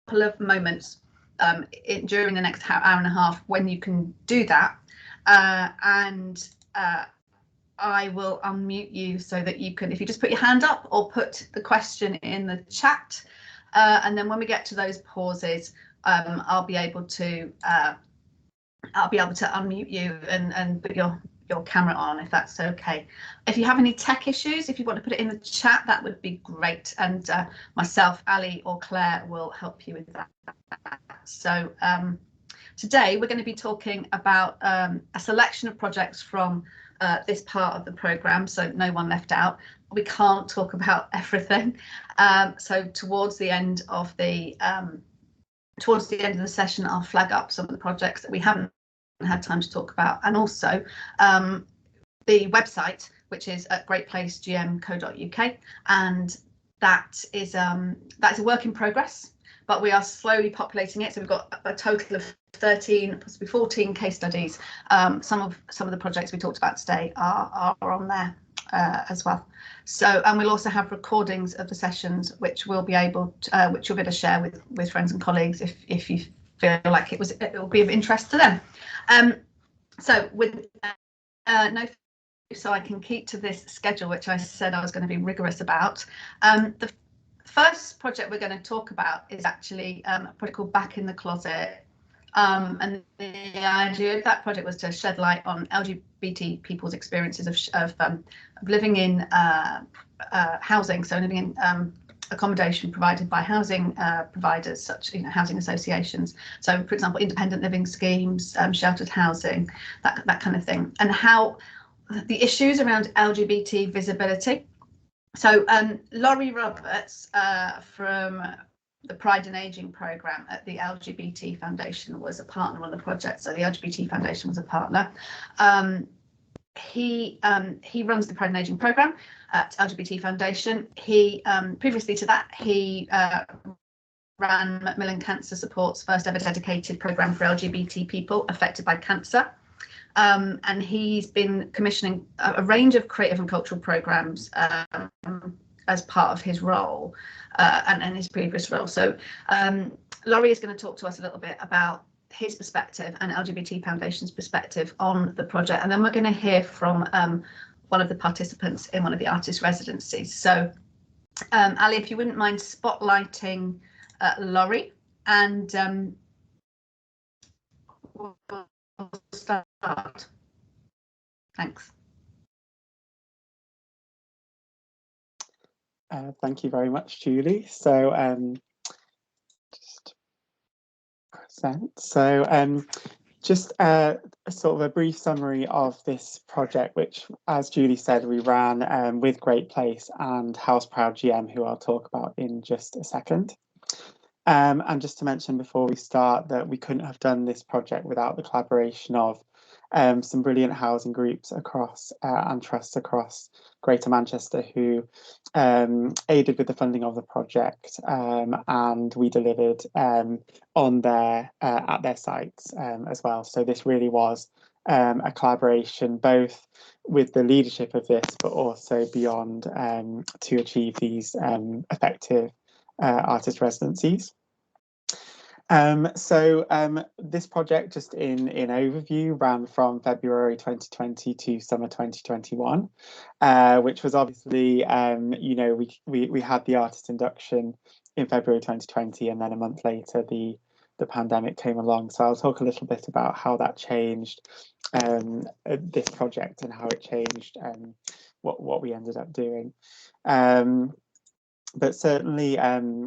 of moments during the next hour and a half when you can do that, and I will unmute you so that you can, if you just put your hand up or put the question in the chat, and then when we get to those pauses, I'll be able to unmute you and put your camera on, if that's okay. If you have any tech issues, if you want to put it in the chat, that would be great, and myself, Ali or Claire will help you with that. So today we're going to be talking about a selection of projects from this part of the programme, so no one left out. We can't talk about everything, so towards the end of the session, I'll flag up some of the projects that we haven't had time to talk about, and also the website, which is at greatplacegm.co.uk, and that is a work in progress, but we are slowly populating it. So we've got a total of 13, possibly 14 case studies. Some of the projects we talked about today are on there as well. So, and we'll also have recordings of the sessions, which we'll be able to share with friends and colleagues if you feel like it will be of interest to them. So with so I can keep to this schedule, which I said I was going to be rigorous about. The first project we're going to talk about is actually a project called Back in the Closet. And the idea of that project was to shed light on LGBT people's experiences of living in housing, so living in accommodation provided by housing providers, such housing associations. So, for example, independent living schemes, sheltered housing, that kind of thing, and how the issues around LGBT visibility. So, Lawrie Roberts from the Pride and Ageing programme at the LGBT Foundation was a partner on the project. So the LGBT Foundation was a partner. He runs the Pride and Ageing programme at LGBT Foundation. He previously to that, he ran Macmillan Cancer Support's first ever dedicated programme for LGBT people affected by cancer. And he's been commissioning a range of creative and cultural programmes as part of his role and his previous role. So Lawrie is going to talk to us a little bit about his perspective and LGBT Foundation's perspective on the project, and then we're going to hear from one of the participants in one of the artist residencies. So Ali, if you wouldn't mind spotlighting Lawrie, and we'll start. Thanks. Thank you very much, Julie. So just present. So just sort of a brief summary of this project, which, as Julie said, we ran with Great Place and House Proud GM, who I'll talk about in just a second. And just to mention before we start that we couldn't have done this project without the collaboration of some brilliant housing groups across and trusts across Greater Manchester who aided with the funding of the project, and we delivered on their at their sites as well. So this really was a collaboration both with the leadership of this, but also beyond to achieve these effective artist residencies. This project, just in overview, ran from February 2020 to summer 2021, which was obviously, we had the artist induction in February 2020, and then a month later the pandemic came along. So I'll talk a little bit about how that changed this project and how it changed what we ended up doing. But certainly, the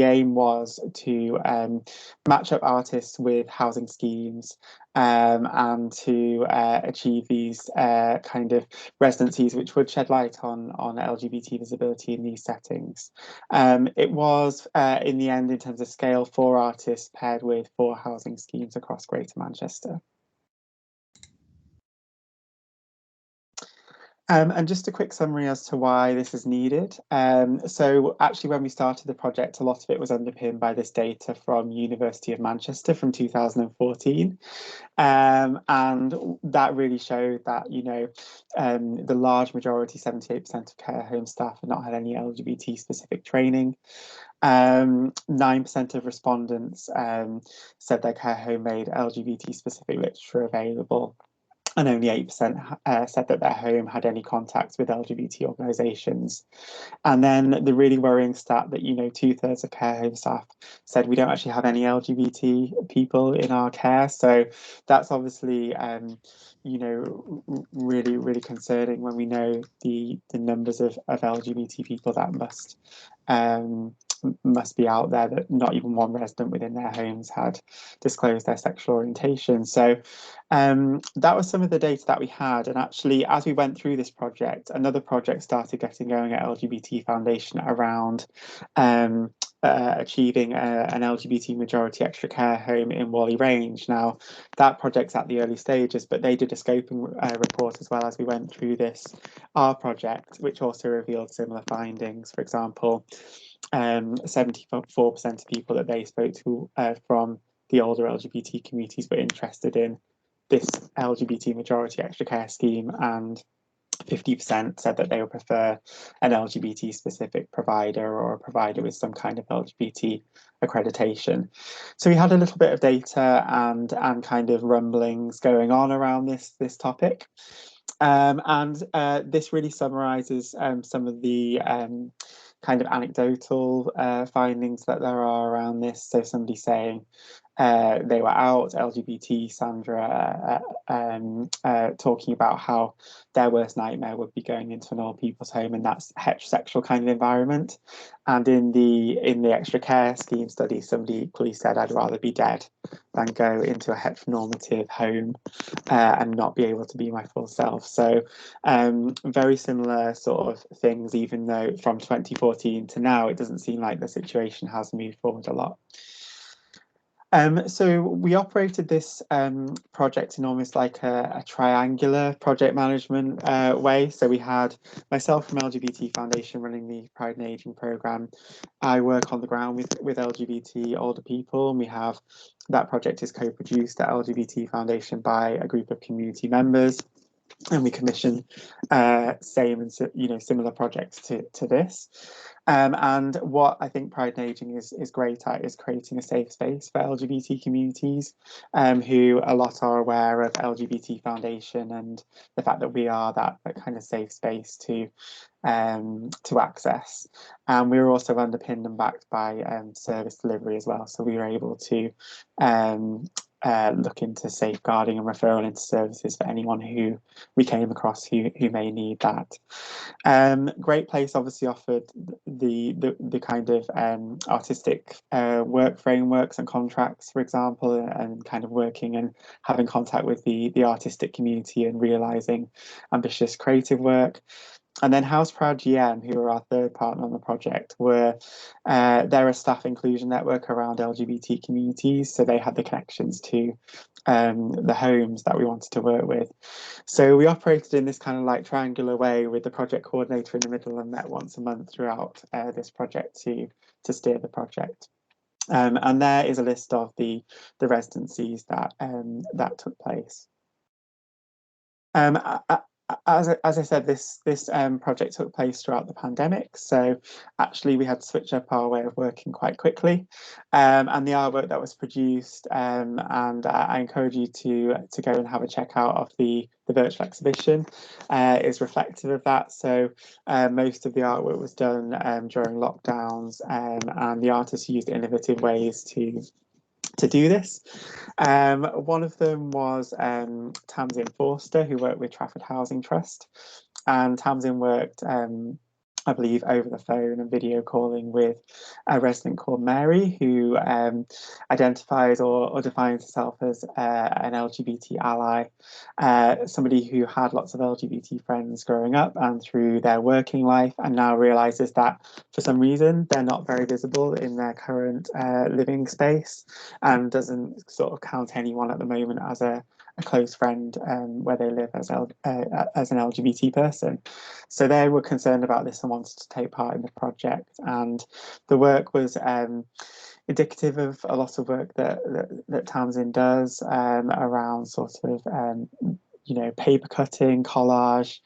aim was to match up artists with housing schemes and to achieve these kind of residencies which would shed light on LGBT visibility in these settings. It was, in the end, in terms of scale, 4 artists paired with 4 housing schemes across Greater Manchester. And just a quick summary as to why this is needed. So actually, when we started the project, a lot of it was underpinned by this data from University of Manchester from 2014. And that really showed that, you know, the large majority, 78% of care home staff, had not had any LGBT specific training. 9% of respondents said their care home made LGBT specific literature available. And only 8% said that their home had any contacts with LGBT organisations. And then the really worrying stat that, you know, 2/3 of care home staff said we don't actually have any LGBT people in our care. So that's obviously, you know, really, really concerning when we know the numbers of LGBT people that must be out there, that not even one resident within their homes had disclosed their sexual orientation. So that was some of the data that we had. And actually, as we went through this project, another project started getting going at LGBT Foundation around achieving an LGBT majority extra care home in Whalley Range. Now, that project's at the early stages, but they did a scoping report as well as we went through our project, which also revealed similar findings. For example, 74% of people that they spoke to from the older LGBT communities were interested in this LGBT majority extra care scheme, and 50% said that they would prefer an LGBT specific provider or a provider with some kind of LGBT accreditation. So we had a little bit of data and kind of rumblings going on around this topic. And this really summarizes some of the kind of anecdotal findings that there are around this. So somebody saying they were out, LGBT Sandra talking about how their worst nightmare would be going into an old people's home, and that's heterosexual kind of environment. And in the extra care scheme study, somebody equally said, I'd rather be dead than go into a heteronormative home and not be able to be my full self. So very similar sort of things, even though from 2014 to now, it doesn't seem like the situation has moved forward a lot. So we operated this project in almost like a triangular project management way. So we had myself from LGBT Foundation running the Pride and Ageing programme. I work on the ground with LGBT older people, and we have that project is co-produced at LGBT Foundation by a group of community members. And we commission same and similar projects to this. And what I think Pride and Ageing is great at is creating a safe space for LGBT communities who a lot are aware of LGBT Foundation and the fact that we are that kind of safe space to access. And we were also underpinned and backed by service delivery as well. So we were able to look into safeguarding and referral into services for anyone who we came across who may need that. Great Place obviously offered the kind of artistic work frameworks and contracts, for example, and kind of working and having contact with the artistic community and realising ambitious creative work. And then House Proud GM, who are our third partner on the project, they're a staff inclusion network around LGBT communities. So they had the connections to the homes that we wanted to work with. So we operated in this kind of like triangular way with the project coordinator in the middle and met once a month throughout this project to steer the project. And there is a list of the residencies that took place. As I said, this project took place throughout the pandemic, so actually we had to switch up our way of working quite quickly, and the artwork that was produced, and I encourage you to go and have a check out of the virtual exhibition, is reflective of that. So most of the artwork was done during lockdowns, and the artists used innovative ways to do this. One of them was Tamsin Forster, who worked with Trafford Housing Trust, and Tamsin worked I believe over the phone and video calling with a resident called Mary, who identifies or defines herself as an LGBT ally, somebody who had lots of LGBT friends growing up and through their working life, and now realizes that for some reason they're not very visible in their current living space, and doesn't sort of count anyone at the moment as a a close friend where they live as an LGBT person. So they were concerned about this and wanted to take part in the project. And the work was indicative of a lot of work that Tamsin does around sort of paper cutting, collage,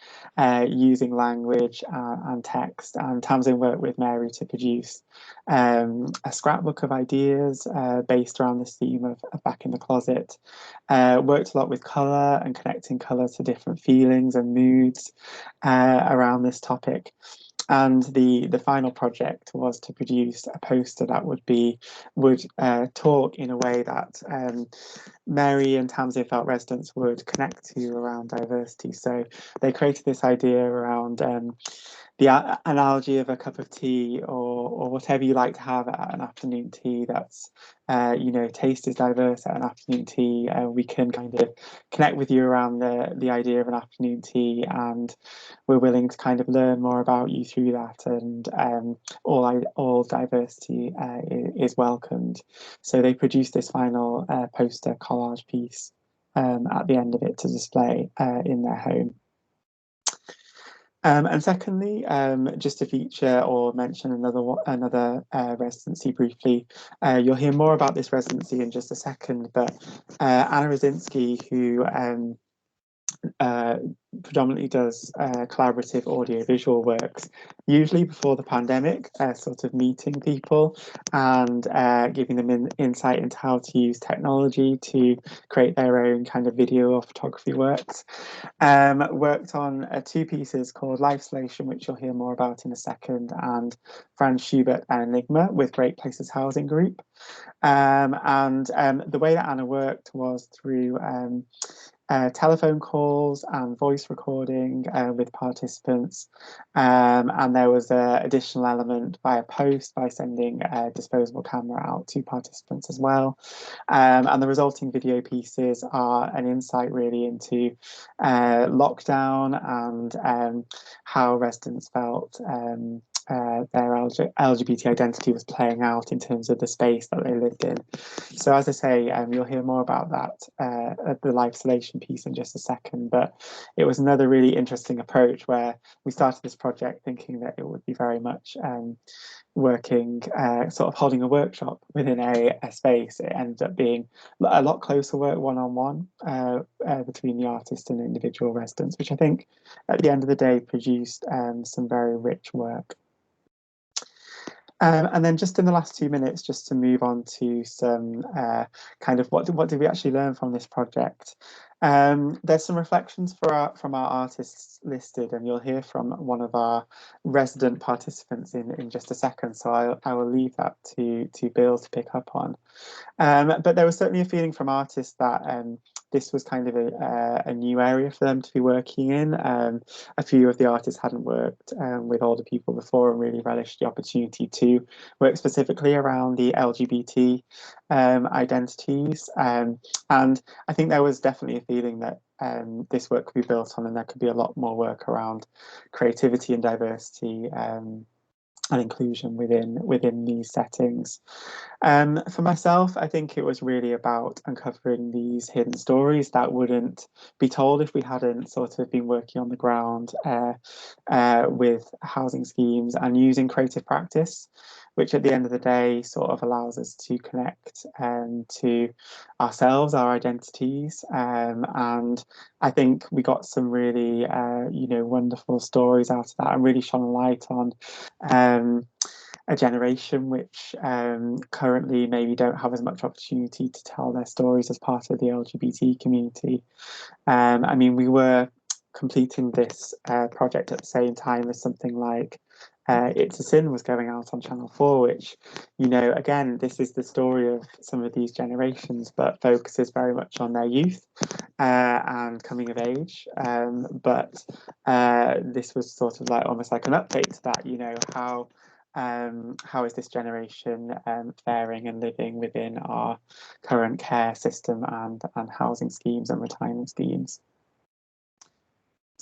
using language and text. And Tamsin worked with Mary to produce a scrapbook of ideas based around this theme of back in the closet. Worked a lot with colour and connecting colour to different feelings and moods around this topic. And the final project was to produce a poster that would talk in a way that Mary and Tamsin felt residents would connect to around diversity. So they created this idea around the analogy of a cup of tea or whatever you like to have at an afternoon tea that's taste is diverse at an afternoon tea. We can kind of connect with you around the idea of an afternoon tea, and we're willing to kind of learn more about you through that, and all diversity is welcomed. So they produced this final poster collage piece at the end of it to display in their home. And secondly, just to feature or mention another residency briefly, you'll hear more about this residency in just a second, but Anna Rosinski, who predominantly does collaborative audio-visual works, usually before the pandemic, sort of meeting people and giving them insight into how to use technology to create their own kind of video or photography works. Worked on two pieces called Lifesolation, which you'll hear more about in a second, and Franz Schubert and Enigma with Great Places Housing Group. The way that Anna worked was through telephone calls and voice recording with participants, and there was an additional element via post by sending a disposable camera out to participants as well. And the resulting video pieces are an insight really into lockdown and how residents felt their LGBT identity was playing out in terms of the space that they lived in. So as I say, you'll hear more about that at the Lifesolation piece in just a second, but it was another really interesting approach where we started this project thinking that it would be very much working, sort of holding a workshop within a space. It ended up being a lot closer work one-on-one between the artist and the individual residents, which I think at the end of the day produced some very rich work. And then just in the last 2 minutes, just to move on to some kind of what did we actually learn from this project? There's some reflections from our artists listed, and you'll hear from one of our resident participants in just a second. So I will leave that to Bill to pick up on. But there was certainly a feeling from artists that this was kind of a new area for them to be working in. A few of the artists hadn't worked with older people before and really relished the opportunity to work specifically around the LGBT identities. And I think there was definitely a feeling that this work could be built on, and there could be a lot more work around creativity and diversity and inclusion within these settings. For myself, I think it was really about uncovering these hidden stories that wouldn't be told if we hadn't sort of been working on the ground with housing schemes and using creative practice, which at the end of the day sort of allows us to connect to ourselves, our identities, and I think we got some really wonderful stories out of that and really shone a light on a generation which currently maybe don't have as much opportunity to tell their stories as part of the LGBT community. I mean, we were completing this project at the same time as something like It's a Sin was going out on Channel 4, which, again, this is the story of some of these generations, but focuses very much on their youth and coming of age. But this was sort of like almost like an update to that, how is this generation faring and living within our current care system and housing schemes and retirement schemes.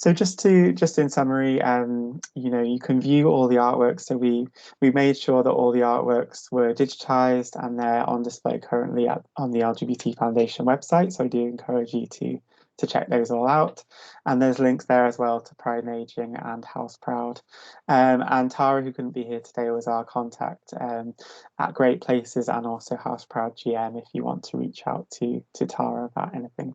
So just in summary, you know, you can view all the artworks. So we made sure that all the artworks were digitized and they're on display currently on the LGBT Foundation website. So I do encourage you to check those all out. And there's links there as well to Pride and Aging and House Proud. And Tara, who couldn't be here today, was our contact at Great Places and also House Proud GM if you want to reach out to Tara about anything.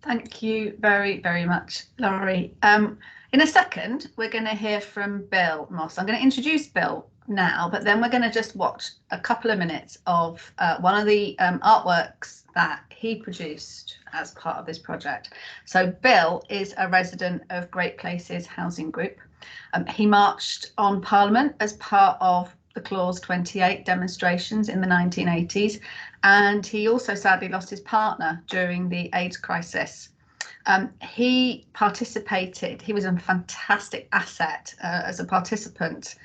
Thank you very, very much, Lawrie. In a second, we're going to hear from Bill Moss. I'm going to introduce Bill now, but then we're going to just watch a couple of minutes of one of the artworks that he produced as part of this project. So Bill is a resident of Great Places Housing Group. He marched on Parliament as part of the Clause 28 demonstrations in the 1980s, and he also sadly lost his partner during the AIDS crisis. He participated, he was a fantastic asset as a participant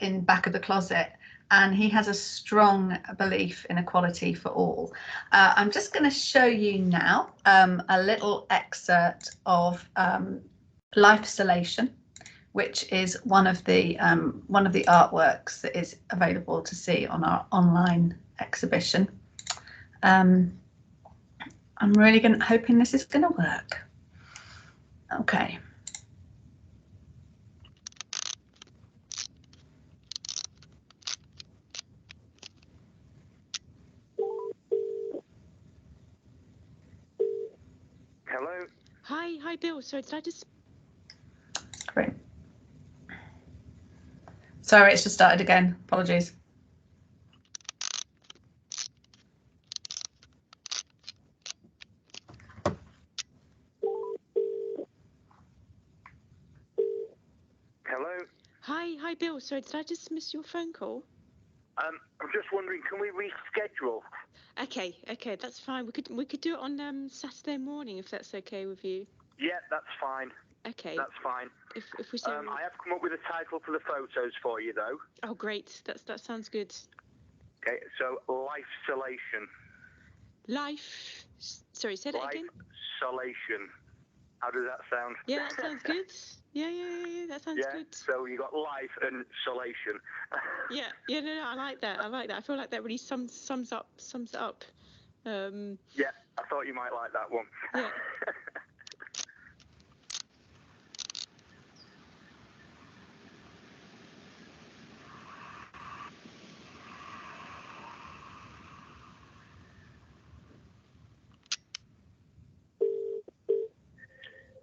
in Back of the Closet, and he has a strong belief in equality for all. I'm just going to show you now a little excerpt of Life Solation, which is one of the artworks that is available to see on our online exhibition. I'm really hoping this is going to work. Okay. Hello. Hi, Bill. Sorry, did I just? Great. Sorry, it's just started again. Apologies. Hello. Hi, Bill. Sorry, did I just miss your phone call? I'm just wondering, can we reschedule? Okay, that's fine. We could do it on Saturday morning if that's okay with you. Yeah, that's fine. Okay. That's fine. If we say I have come up with a title for the photos for you, though. Oh, great. That sounds good. Okay, so Life Solation. Life. Sorry, say that again. Life Solation. How does that sound? Yeah, that sounds good. Yeah. That sounds good. So you got life and solation. Yeah. No, I like that. I feel like that really sums it up. Yeah, I thought you might like that one. Yeah.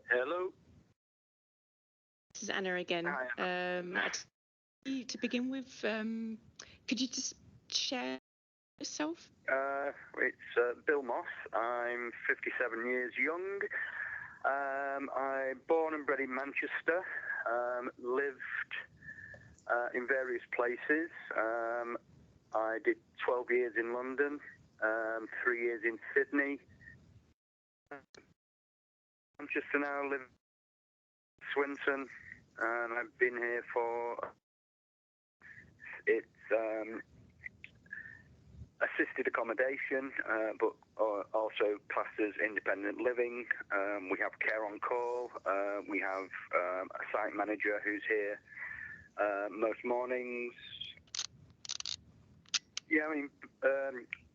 Hello. This is Anna again. Hi, Anna. To begin with, could you just share yourself? It's Bill Moss. I'm 57 years young. I'm born and bred in Manchester. Lived in various places. I did 12 years in London, 3 years in Sydney. Manchester now, live in Swinton, and I've been here for assisted accommodation, but also classed as independent living. We have care on call. We have a site manager who's here most mornings. Yeah, I mean,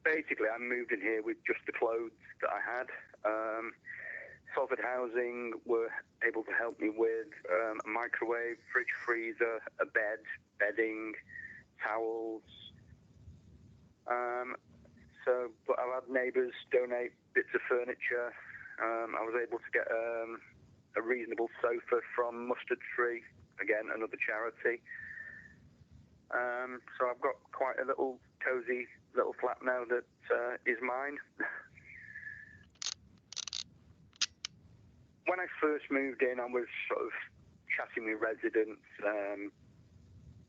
basically, I moved in here with just the clothes that I had. Salford Housing were able to help me with a microwave, fridge, freezer, a bed, bedding, towels. But I've had neighbours donate bits of furniture. I was able to get a reasonable sofa from Mustard Tree, again, another charity. So I've got quite a little cosy little flat now that is mine. When I first moved in, I was sort of chatting with residents.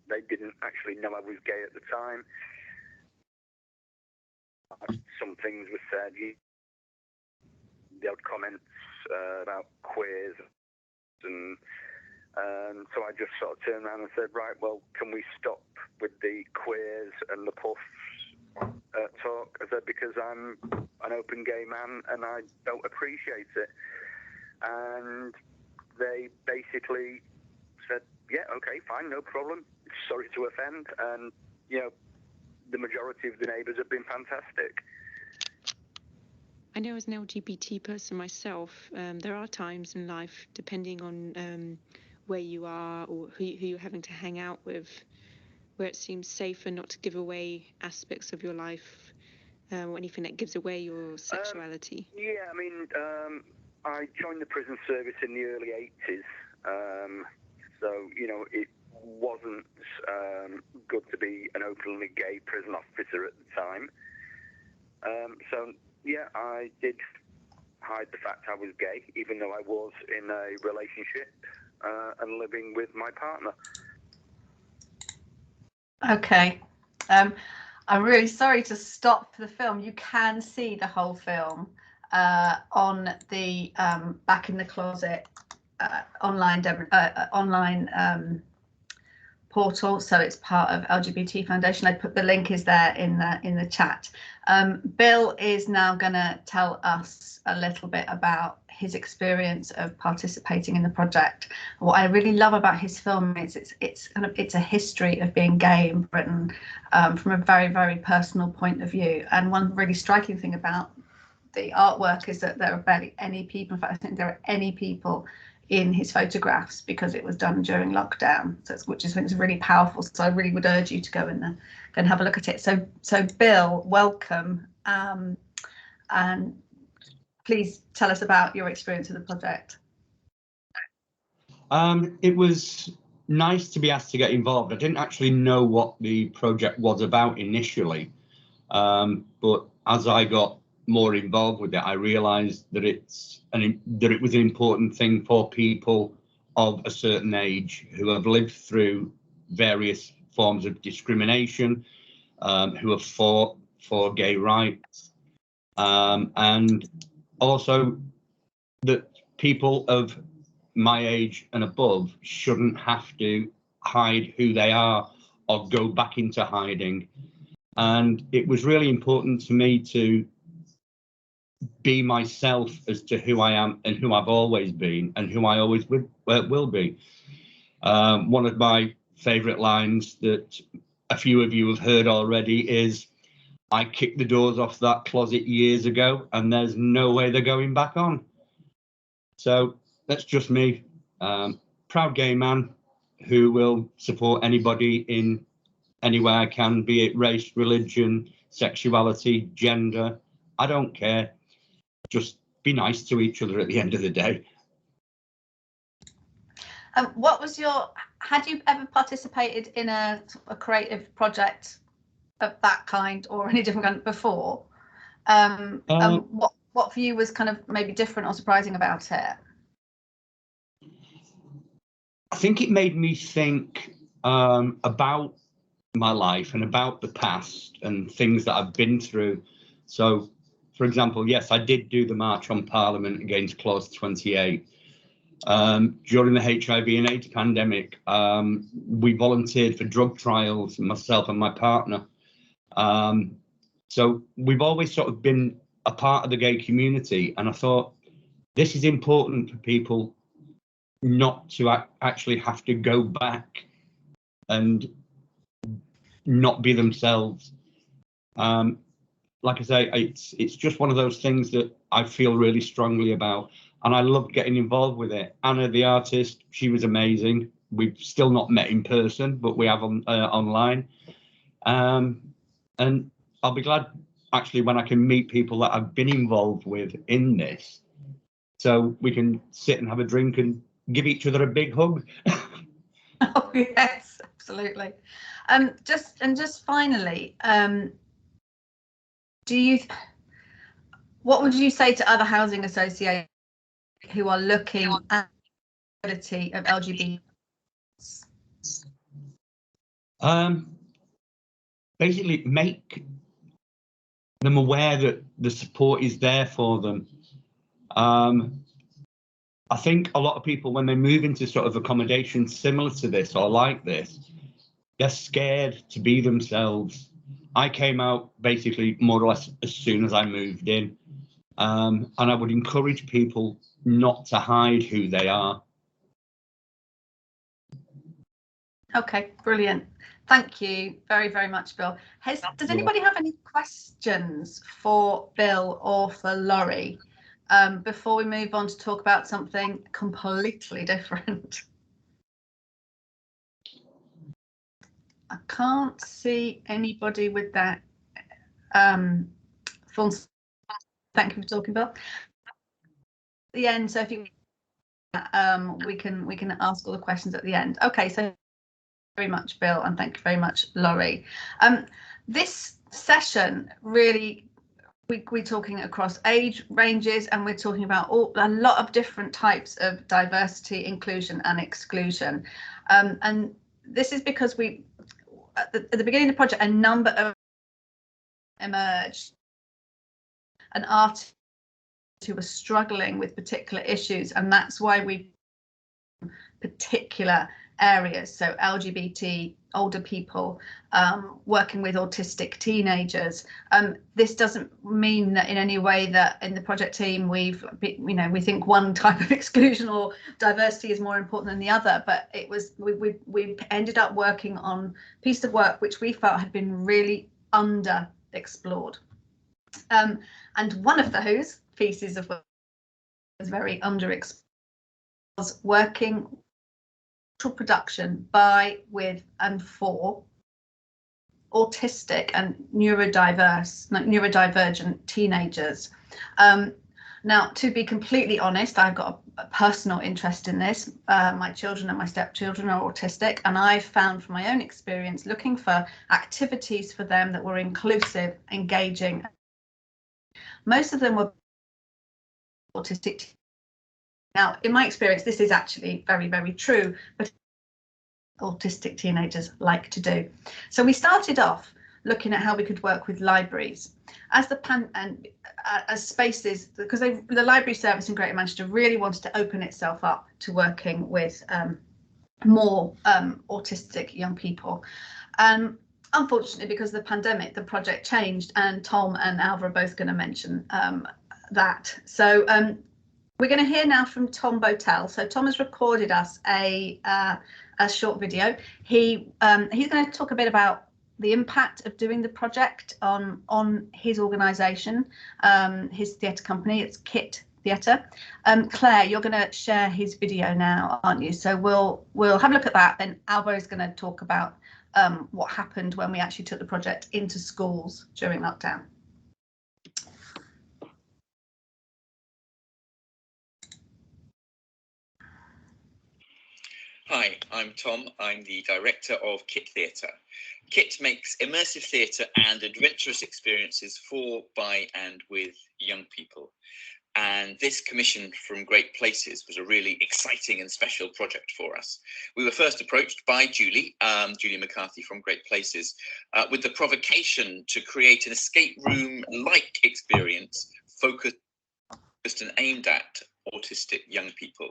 They didn't actually know I was gay at the time. Some things were said, the odd comments about queers, and so I just sort of turned around and said, right, well, can we stop with the queers and the puffs talk? I said, because I'm an open gay man and I don't appreciate it. And they basically said, yeah, okay, fine, no problem. Sorry to offend. And, you know, the majority of the neighbours have been fantastic. I know as an LGBT person myself, there are times in life, depending on where you are or who you're having to hang out with, where it seems safer not to give away aspects of your life or anything that gives away your sexuality. Yeah, I mean, I joined the prison service in the early 80s, so, you know, it wasn't good to be an openly gay prison officer at the time. So, yeah, I did hide the fact I was gay, even though I was in a relationship and living with my partner. Okay. I'm really sorry to stop the film. You can see the whole film on the Back in the Closet online portal, so it's part of LGBT Foundation. I put the link is there in the chat. Bill is now going to tell us a little bit about his experience of participating in the project. What I really love about his film is it's a history of being gay in Britain from a very, very personal point of view. And one really striking thing about the artwork is that there are barely any people. In fact, I think there are any people in his photographs because it was done during lockdown, which I think is really powerful. So I really would urge you to go in there and have a look at it. So Bill, welcome, and please tell us about your experience of the project. It was nice to be asked to get involved. I didn't actually know what the project was about initially, but as I got more involved with it, I realised that it was an important thing for people of a certain age who have lived through various forms of discrimination, who have fought for gay rights, and also that people of my age and above shouldn't have to hide who they are or go back into hiding. And it was really important to me to be myself as to who I am and who I've always been and who I always will be. One of my favourite lines that a few of you have heard already is, I kicked the doors off that closet years ago and there's no way they're going back on. So that's just me, proud gay man who will support anybody in any way I can, be it race, religion, sexuality, gender, I don't care. Just be nice to each other at the end of the day. What was had you ever participated in a creative project of that kind or any different kind before? What for you was kind of maybe different or surprising about it? I think it made me think about my life and about the past and things that I've been through. So, for example, yes, I did do the March on Parliament against Clause 28. During the HIV and AIDS pandemic, we volunteered for drug trials, myself and my partner. So we've always sort of been a part of the gay community. And I thought, this is important for people not to actually have to go back and not be themselves. Like I say, it's just one of those things that I feel really strongly about, and I love getting involved with it. Anna, the artist, she was amazing. We've still not met in person, but we have online. And I'll be glad actually when I can meet people that I've been involved with in this, so we can sit and have a drink and give each other a big hug. Oh yes, absolutely. Just finally, what would you say to other housing associations who are looking at the ability of LGBT? Basically, make them aware that the support is there for them. I think a lot of people, when they move into sort of accommodation similar to this or like this, they're scared to be themselves. I came out basically more or less as soon as I moved in. And I would encourage people not to hide who they are. Okay, brilliant. Thank you very, very much, Bill. Does anybody have any questions for Bill or for Lawrie before we move on to talk about something completely different? I can't see anybody with that. Thank you for talking, Bill. At the end, so if you we can ask all the questions at the end. Okay, so very much, Bill, and thank you very much, Lawrie. This session really, we're talking across age ranges, and we're talking about a lot of different types of diversity, inclusion, and exclusion. And this is because we, at the beginning of the project, a number of emerged, and artists who were struggling with particular issues, and that's why we particular areas, so LGBT, older people, working with autistic teenagers. This doesn't mean that in any way that in the project team we think one type of exclusion or diversity is more important than the other, but it was we ended up working on a piece of work which we felt had been really under explored. And one of those pieces of work was very underexplored, was working production by, with, and for autistic and neurodivergent teenagers. Now, to be completely honest, I've got a personal interest in this. My children and my stepchildren are autistic, and I found from my own experience looking for activities for them that were inclusive, engaging. Most of them were autistic. Now, in my experience, this is actually very, very true, but autistic teenagers like to do. So we started off looking at how we could work with libraries as as spaces, because the library service in Greater Manchester really wanted to open itself up to working with more autistic young people. Unfortunately, because of the pandemic, the project changed, and Tom and Alva are both going to mention that. So we're going to hear now from Tom Botel. So Tom has recorded us a short video. He's going to talk a bit about the impact of doing the project on his organisation, his theatre company. It's KIT Theatre. Claire, you're going to share his video now, aren't you? So we'll have a look at that. Then Alva is going to talk about what happened when we actually took the project into schools during lockdown. Hi, I'm Tom. I'm the director of KIT Theatre. KIT makes immersive theatre and adventurous experiences for, by and with young people. And this commission from Great Places was a really exciting and special project for us. We were first approached by Julie McCarthy from Great Places with the provocation to create an escape room-like experience focused and aimed at autistic young people.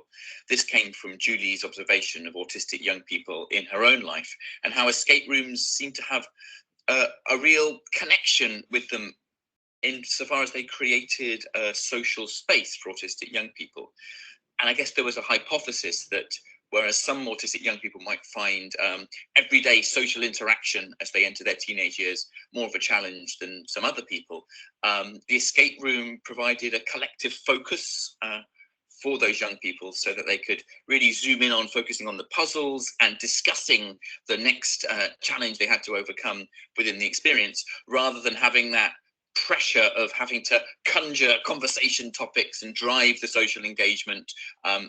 This came from Julie's observation of autistic young people in her own life and how escape rooms seem to have a real connection with them insofar as they created a social space for autistic young people. And I guess there was a hypothesis that whereas some autistic young people might find everyday social interaction as they enter their teenage years more of a challenge than some other people, the escape room provided a collective focus for those young people so that they could really zoom in on focusing on the puzzles and discussing the next challenge they had to overcome within the experience, rather than having that pressure of having to conjure conversation topics and drive the social engagement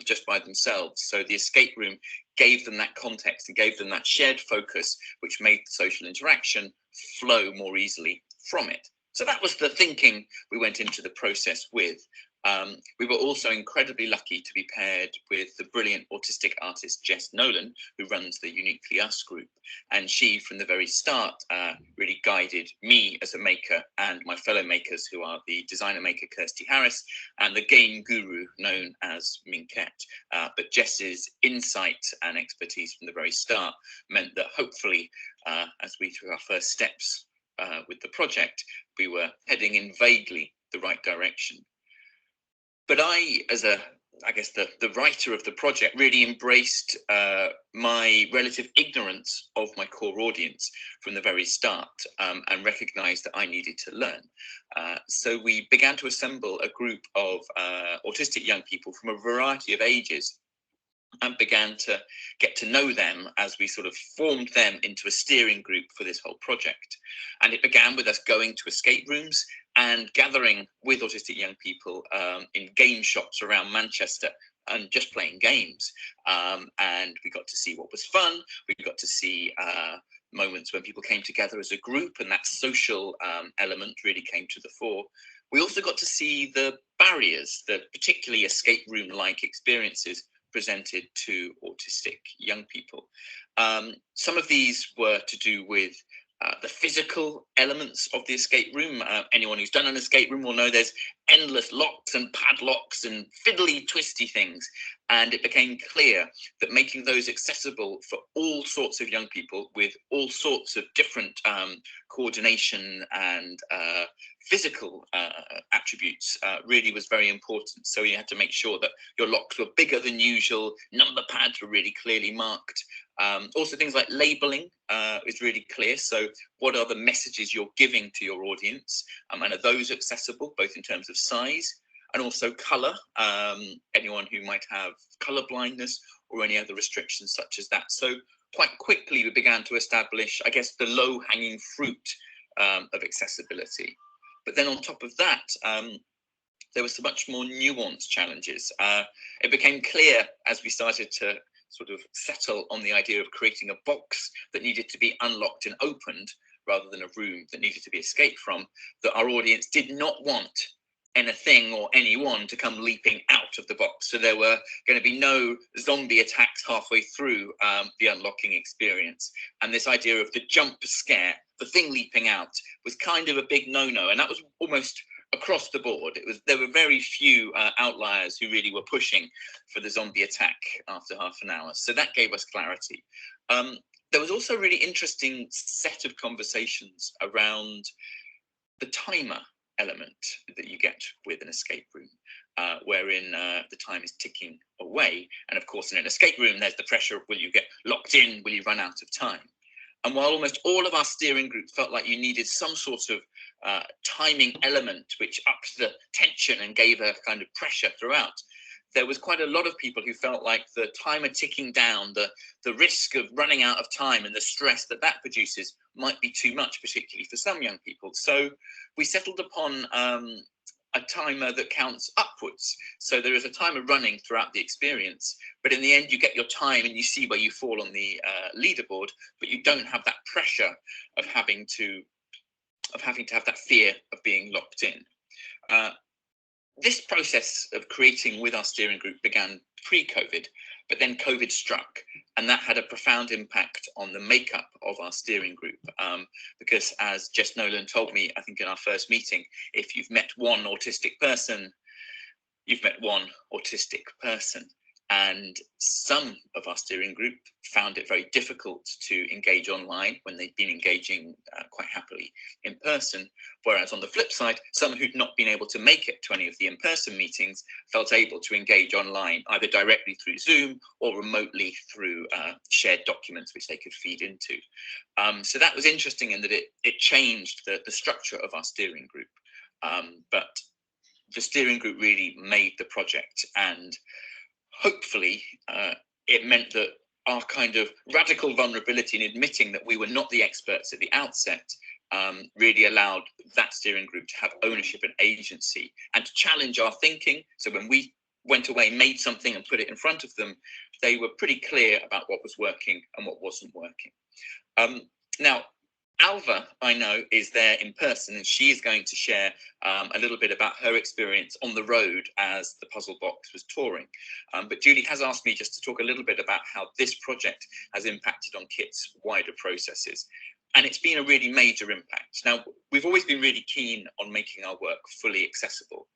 just by themselves. So the escape room gave them that context and gave them that shared focus, which made the social interaction flow more easily from it. So that was the thinking we went into the process with. We were also incredibly lucky to be paired with the brilliant autistic artist Jess Nolan, who runs the Uniquely Us group. And she, from the very start, really guided me as a maker and my fellow makers, who are the designer maker Kirsty Harris and the game guru known as Minket. But Jess's insight and expertise from the very start meant that hopefully, as we took our first steps with the project, we were heading in vaguely the right direction. But I, as I guess the writer of the project, really embraced my relative ignorance of my core audience from the very start, and recognized that I needed to learn. So we began to assemble a group of autistic young people from a variety of ages, and began to get to know them as we sort of formed them into a steering group for this whole project. And it began with us going to escape rooms and gathering with autistic young people in game shops around Manchester and just playing games. And we got to see what was fun. We got to see moments when people came together as a group, and that social element really came to the fore. We also got to see the barriers that particularly escape room-like experiences presented to autistic young people. Some of these were to do with the physical elements of the escape room. Anyone who's done an escape room will know there's endless locks and padlocks and fiddly twisty things. And it became clear that making those accessible for all sorts of young people with all sorts of different coordination and physical attributes really was very important. So you had to make sure that your locks were bigger than usual, number pads were really clearly marked. Also things like labeling is really clear. So what are the messages you're giving to your audience? And are those accessible, both in terms of size and also colour? Anyone who might have colour blindness or any other restrictions such as that. So quite quickly we began to establish, I guess, the low-hanging fruit of accessibility. But then on top of that, there were some much more nuanced challenges. It became clear as we started to sort of settle on the idea of creating a box that needed to be unlocked and opened rather than a room that needed to be escaped from, that our audience did not want anything or anyone to come leaping out of the box. So there were going to be no zombie attacks halfway through the unlocking experience. And this idea of the jump scare, the thing leaping out, was kind of a big no-no. And that was almost across the board. There were very few outliers who really were pushing for the zombie attack after half an hour. So that gave us clarity. There was also a really interesting set of conversations around the timer element that you get with an escape room, wherein the time is ticking away. And of course, in an escape room, there's the pressure of, will you get locked in? Will you run out of time? And while almost all of our steering group felt like you needed some sort of timing element which upped the tension and gave a kind of pressure throughout, there was quite a lot of people who felt like the timer ticking down, the risk of running out of time and the stress that that produces might be too much, particularly for some young people. So we settled upon a timer that counts upwards. So there is a timer running throughout the experience, but in the end you get your time and you see where you fall on the leaderboard, but you don't have that pressure of having to have that fear of being locked in. This process of creating with our steering group began pre-COVID, but then COVID struck, and that had a profound impact on the makeup of our steering group. Because as Jess Nolan told me, I think in our first meeting, if you've met one autistic person, you've met one autistic person. And some of our steering group found it very difficult to engage online when they'd been engaging quite happily in person. Whereas on the flip side, some who'd not been able to make it to any of the in-person meetings felt able to engage online, either directly through Zoom or remotely through shared documents which they could feed into. So that was interesting in that it changed the structure of our steering group. But the steering group really made the project, and hopefully, it meant that our kind of radical vulnerability in admitting that we were not the experts at the outset really allowed that steering group to have ownership and agency and to challenge our thinking. So when we went away, made something and put it in front of them, they were pretty clear about what was working and what wasn't working. Now, Alva, I know, is there in person, and she is going to share a little bit about her experience on the road as the puzzle box was touring. But Julie has asked me just to talk a little bit about how this project has impacted on KIT's wider processes. And it's been a really major impact. Now, we've always been really keen on making our work fully accessible,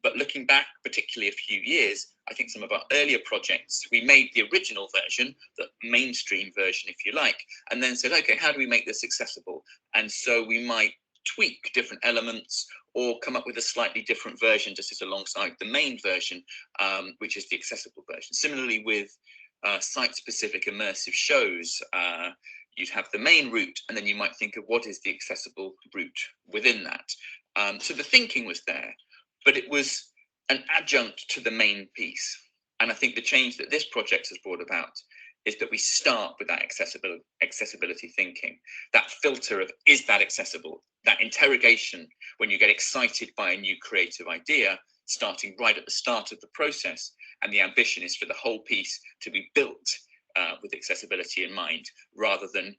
But looking back, particularly a few years, I think some of our earlier projects, we made the original version, the mainstream version, if you like, and then said, okay, how do we make this accessible? And so we might tweak different elements or come up with a slightly different version to sit alongside the main version, which is the accessible version. Similarly with site-specific immersive shows, you'd have the main route, and then you might think of what is the accessible route within that. So the thinking was there, but it was an adjunct to the main piece. And I think the change that this project has brought about is that we start with that accessibility thinking, that filter of, is that accessible? That interrogation when you get excited by a new creative idea, starting right at the start of the process. And the ambition is for the whole piece to be built with accessibility in mind, rather than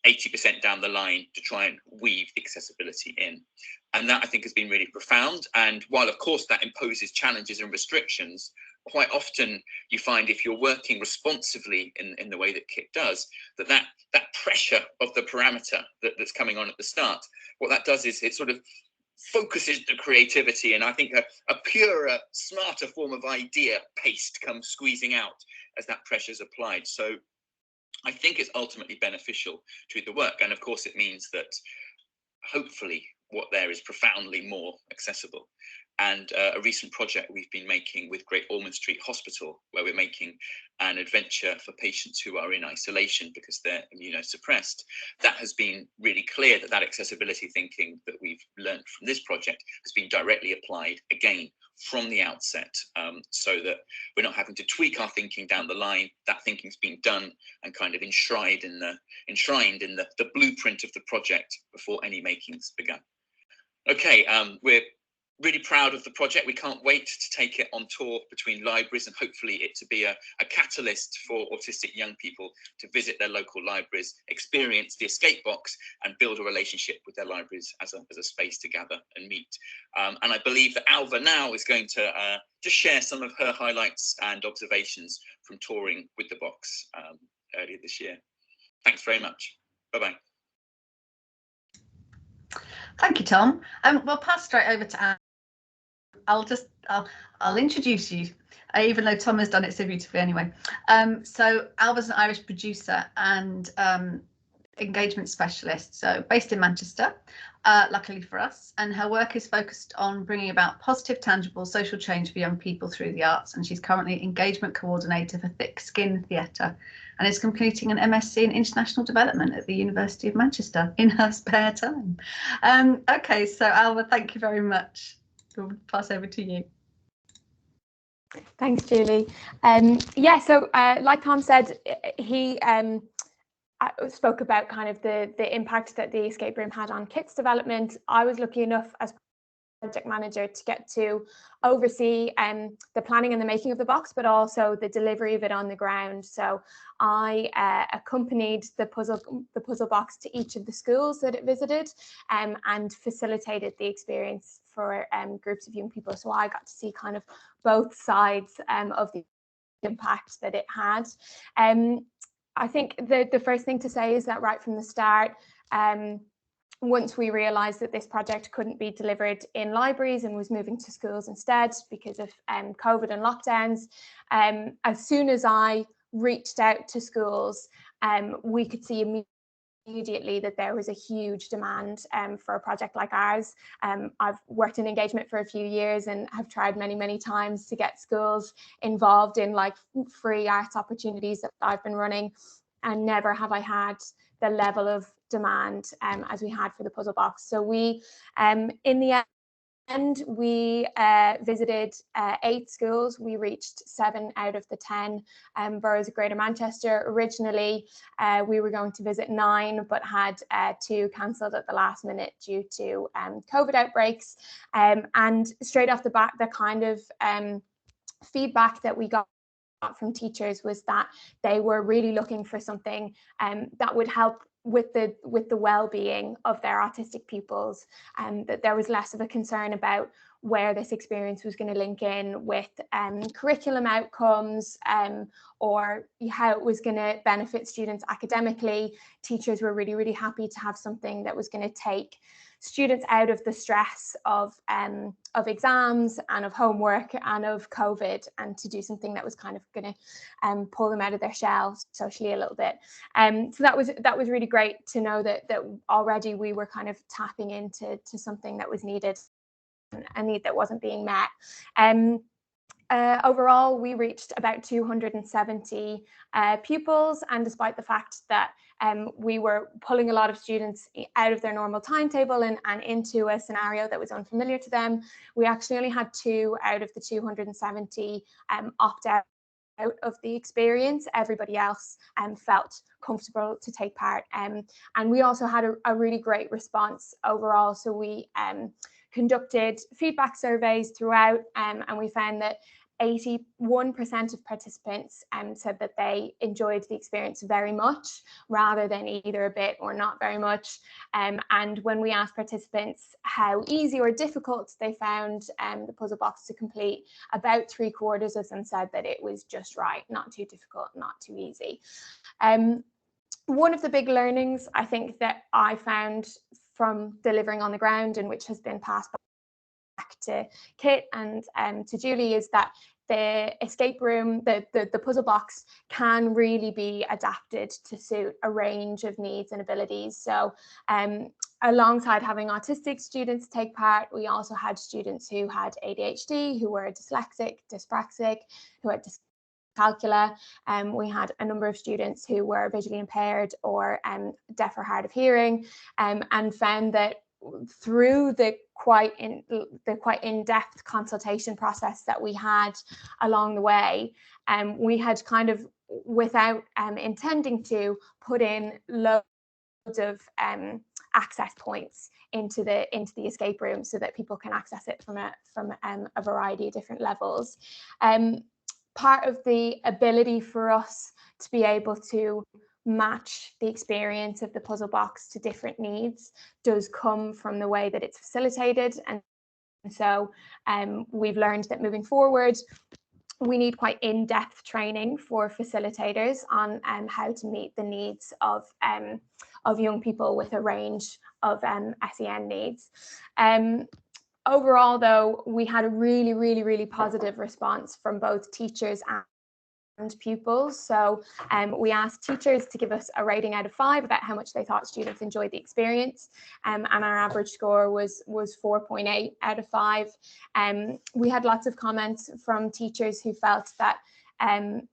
80% down the line to try and weave the accessibility in. And that, I think, has been really profound. And while, of course, that imposes challenges and restrictions, quite often you find if you're working responsively in the way that KIT does, that pressure of the parameter that's coming on at the start, what that does is it sort of focuses the creativity, and I think a purer, smarter form of idea paste comes squeezing out as that pressure is applied. So I think it's ultimately beneficial to the work, and of course it means that hopefully what there is profoundly more accessible. And a recent project we've been making with Great Ormond Street Hospital, where we're making an adventure for patients who are in isolation because they're immunosuppressed, that has been really clear that accessibility thinking that we've learned from this project has been directly applied again from the outset, so that we're not having to tweak our thinking down the line. That thinking's been done and kind of enshrined in the blueprint of the project before any making's begun. Okay, we're really proud of the project. We can't wait to take it on tour between libraries and hopefully it to be a catalyst for autistic young people to visit their local libraries, experience the escape box and build a relationship with their libraries as a space to gather and meet. And I believe that Alva now is going to just share some of her highlights and observations from touring with the box earlier this year. Thanks very much. Bye-bye. Thank you, Tom. We'll pass straight over to Anne. I'll introduce you, even though Tom has done it so beautifully anyway. So Alva's an Irish producer and engagement specialist, so based in Manchester, luckily for us, and her work is focused on bringing about positive, tangible social change for young people through the arts, and she's currently engagement coordinator for Thick Skin Theatre and is completing an MSc in International Development at the University of Manchester in her spare time. Okay, so Alva, thank you very much. We'll pass over to you. Thanks, Julie. Yeah, so like Tom said, he spoke about kind of the impact that the escape room had on KIT's development. I was lucky enough as project manager to get to oversee the planning and the making of the box, but also the delivery of it on the ground. So I accompanied the puzzle box to each of the schools that it visited and facilitated the experience for groups of young people. So I got to see kind of both sides of the impact that it had. I think the first thing to say is that right from the start, once we realised that this project couldn't be delivered in libraries and was moving to schools instead because of COVID and lockdowns, as soon as I reached out to schools, we could see immediately that there was a huge demand for a project like ours. I've worked in engagement for a few years and have tried many times to get schools involved in like free arts opportunities that I've been running, and never have I had the level of demand as we had for the puzzle box. So we in the end we visited 8 schools. We reached 7 out of the 10 boroughs of Greater Manchester. Originally we were going to visit 9 but had 2 cancelled at the last minute due to COVID outbreaks, and straight off the bat the kind of feedback that we got from teachers was that they were really looking for something that would help with the well-being of their autistic pupils, and that there was less of a concern about where this experience was going to link in with curriculum outcomes, or how it was going to benefit students academically. Teachers were really, really happy to have something that was going to take students out of the stress of exams and of homework and of COVID, and to do something that was kind of going to pull them out of their shell socially a little bit. So that was really great to know that already we were kind of tapping into something that was needed, a need that wasn't being met. Overall, we reached about 270 pupils, and despite the fact that we were pulling a lot of students out of their normal timetable and into a scenario that was unfamiliar to them, we actually only had 2 out of the 270 opt out of the experience. Everybody else felt comfortable to take part, and we also had a really great response overall. So we conducted feedback surveys throughout, and we found that 81% of participants said that they enjoyed the experience very much, rather than either a bit or not very much. And when we asked participants how easy or difficult they found the puzzle box to complete, about 3/4 of them said that it was just right, not too difficult, not too easy. One of the big learnings I think that I found from delivering on the ground, and which has been passed back to Kit and to Julie, is that the escape room, the puzzle box, can really be adapted to suit a range of needs and abilities. So alongside having autistic students take part, we also had students who had ADHD, who were dyslexic, dyspraxic, who had dyscalculia. We had a number of students who were visually impaired or deaf or hard of hearing, and found that through the quite in-depth consultation process that we had along the way, we had kind of, without intending to, put in loads of access points into the escape room so that people can access it from a variety of different levels. Part of the ability for us to be able to match the experience of the puzzle box to different needs does come from the way that it's facilitated. And so we've learned that moving forward, we need quite in-depth training for facilitators on how to meet the needs of young people with a range of SEN needs. Overall, though, we had a really, really, really positive response from both teachers and pupils. So we asked teachers to give us a rating out of 5 about how much they thought students enjoyed the experience, and our average score was 4.8 out of 5. We had lots of comments from teachers who felt that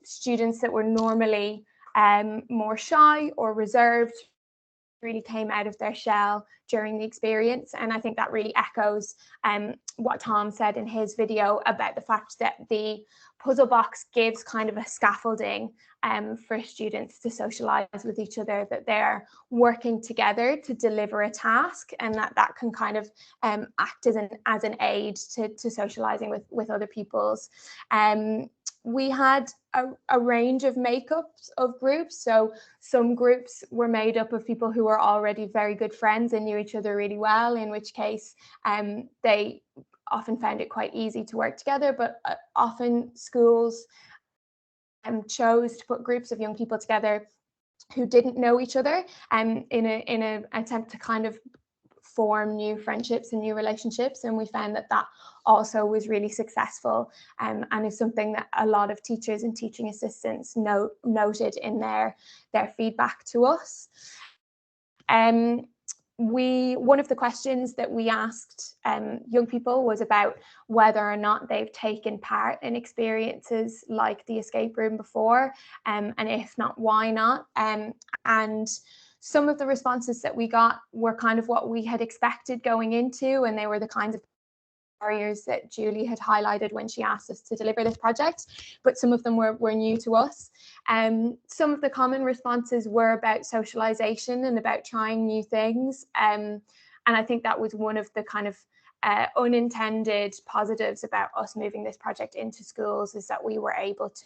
students that were normally more shy or reserved really came out of their shell during the experience. And I think that really echoes what Tom said in his video about the fact that the puzzle box gives kind of a scaffolding for students to socialize with each other, that they're working together to deliver a task, and that can kind of act as an aid to socializing with other pupils. We had a range of makeups of groups. So some groups were made up of people who were already very good friends and knew each other really well, in which case they often found it quite easy to work together. But often schools chose to put groups of young people together who didn't know each other, in an attempt to kind of form new friendships and new relationships. And we found that also was really successful, and is something that a lot of teachers and teaching assistants noted in their feedback to us. One of the questions that we asked young people was about whether or not they've taken part in experiences like the escape room before, and if not, why not? And some of the responses that we got were kind of what we had expected going into, and they were the kinds of barriers that Julie had highlighted when she asked us to deliver this project, but some of them were new to us. Some of the common responses were about socialization and about trying new things, and I think that was one of the kind of unintended positives about us moving this project into schools, is that we were able to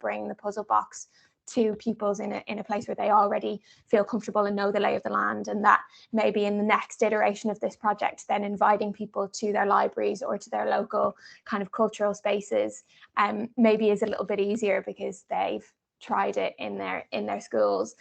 bring the puzzle box to pupils in a place where they already feel comfortable and know the lay of the land, and that maybe in the next iteration of this project, then inviting people to their libraries or to their local kind of cultural spaces maybe is a little bit easier because they've tried it in their schools.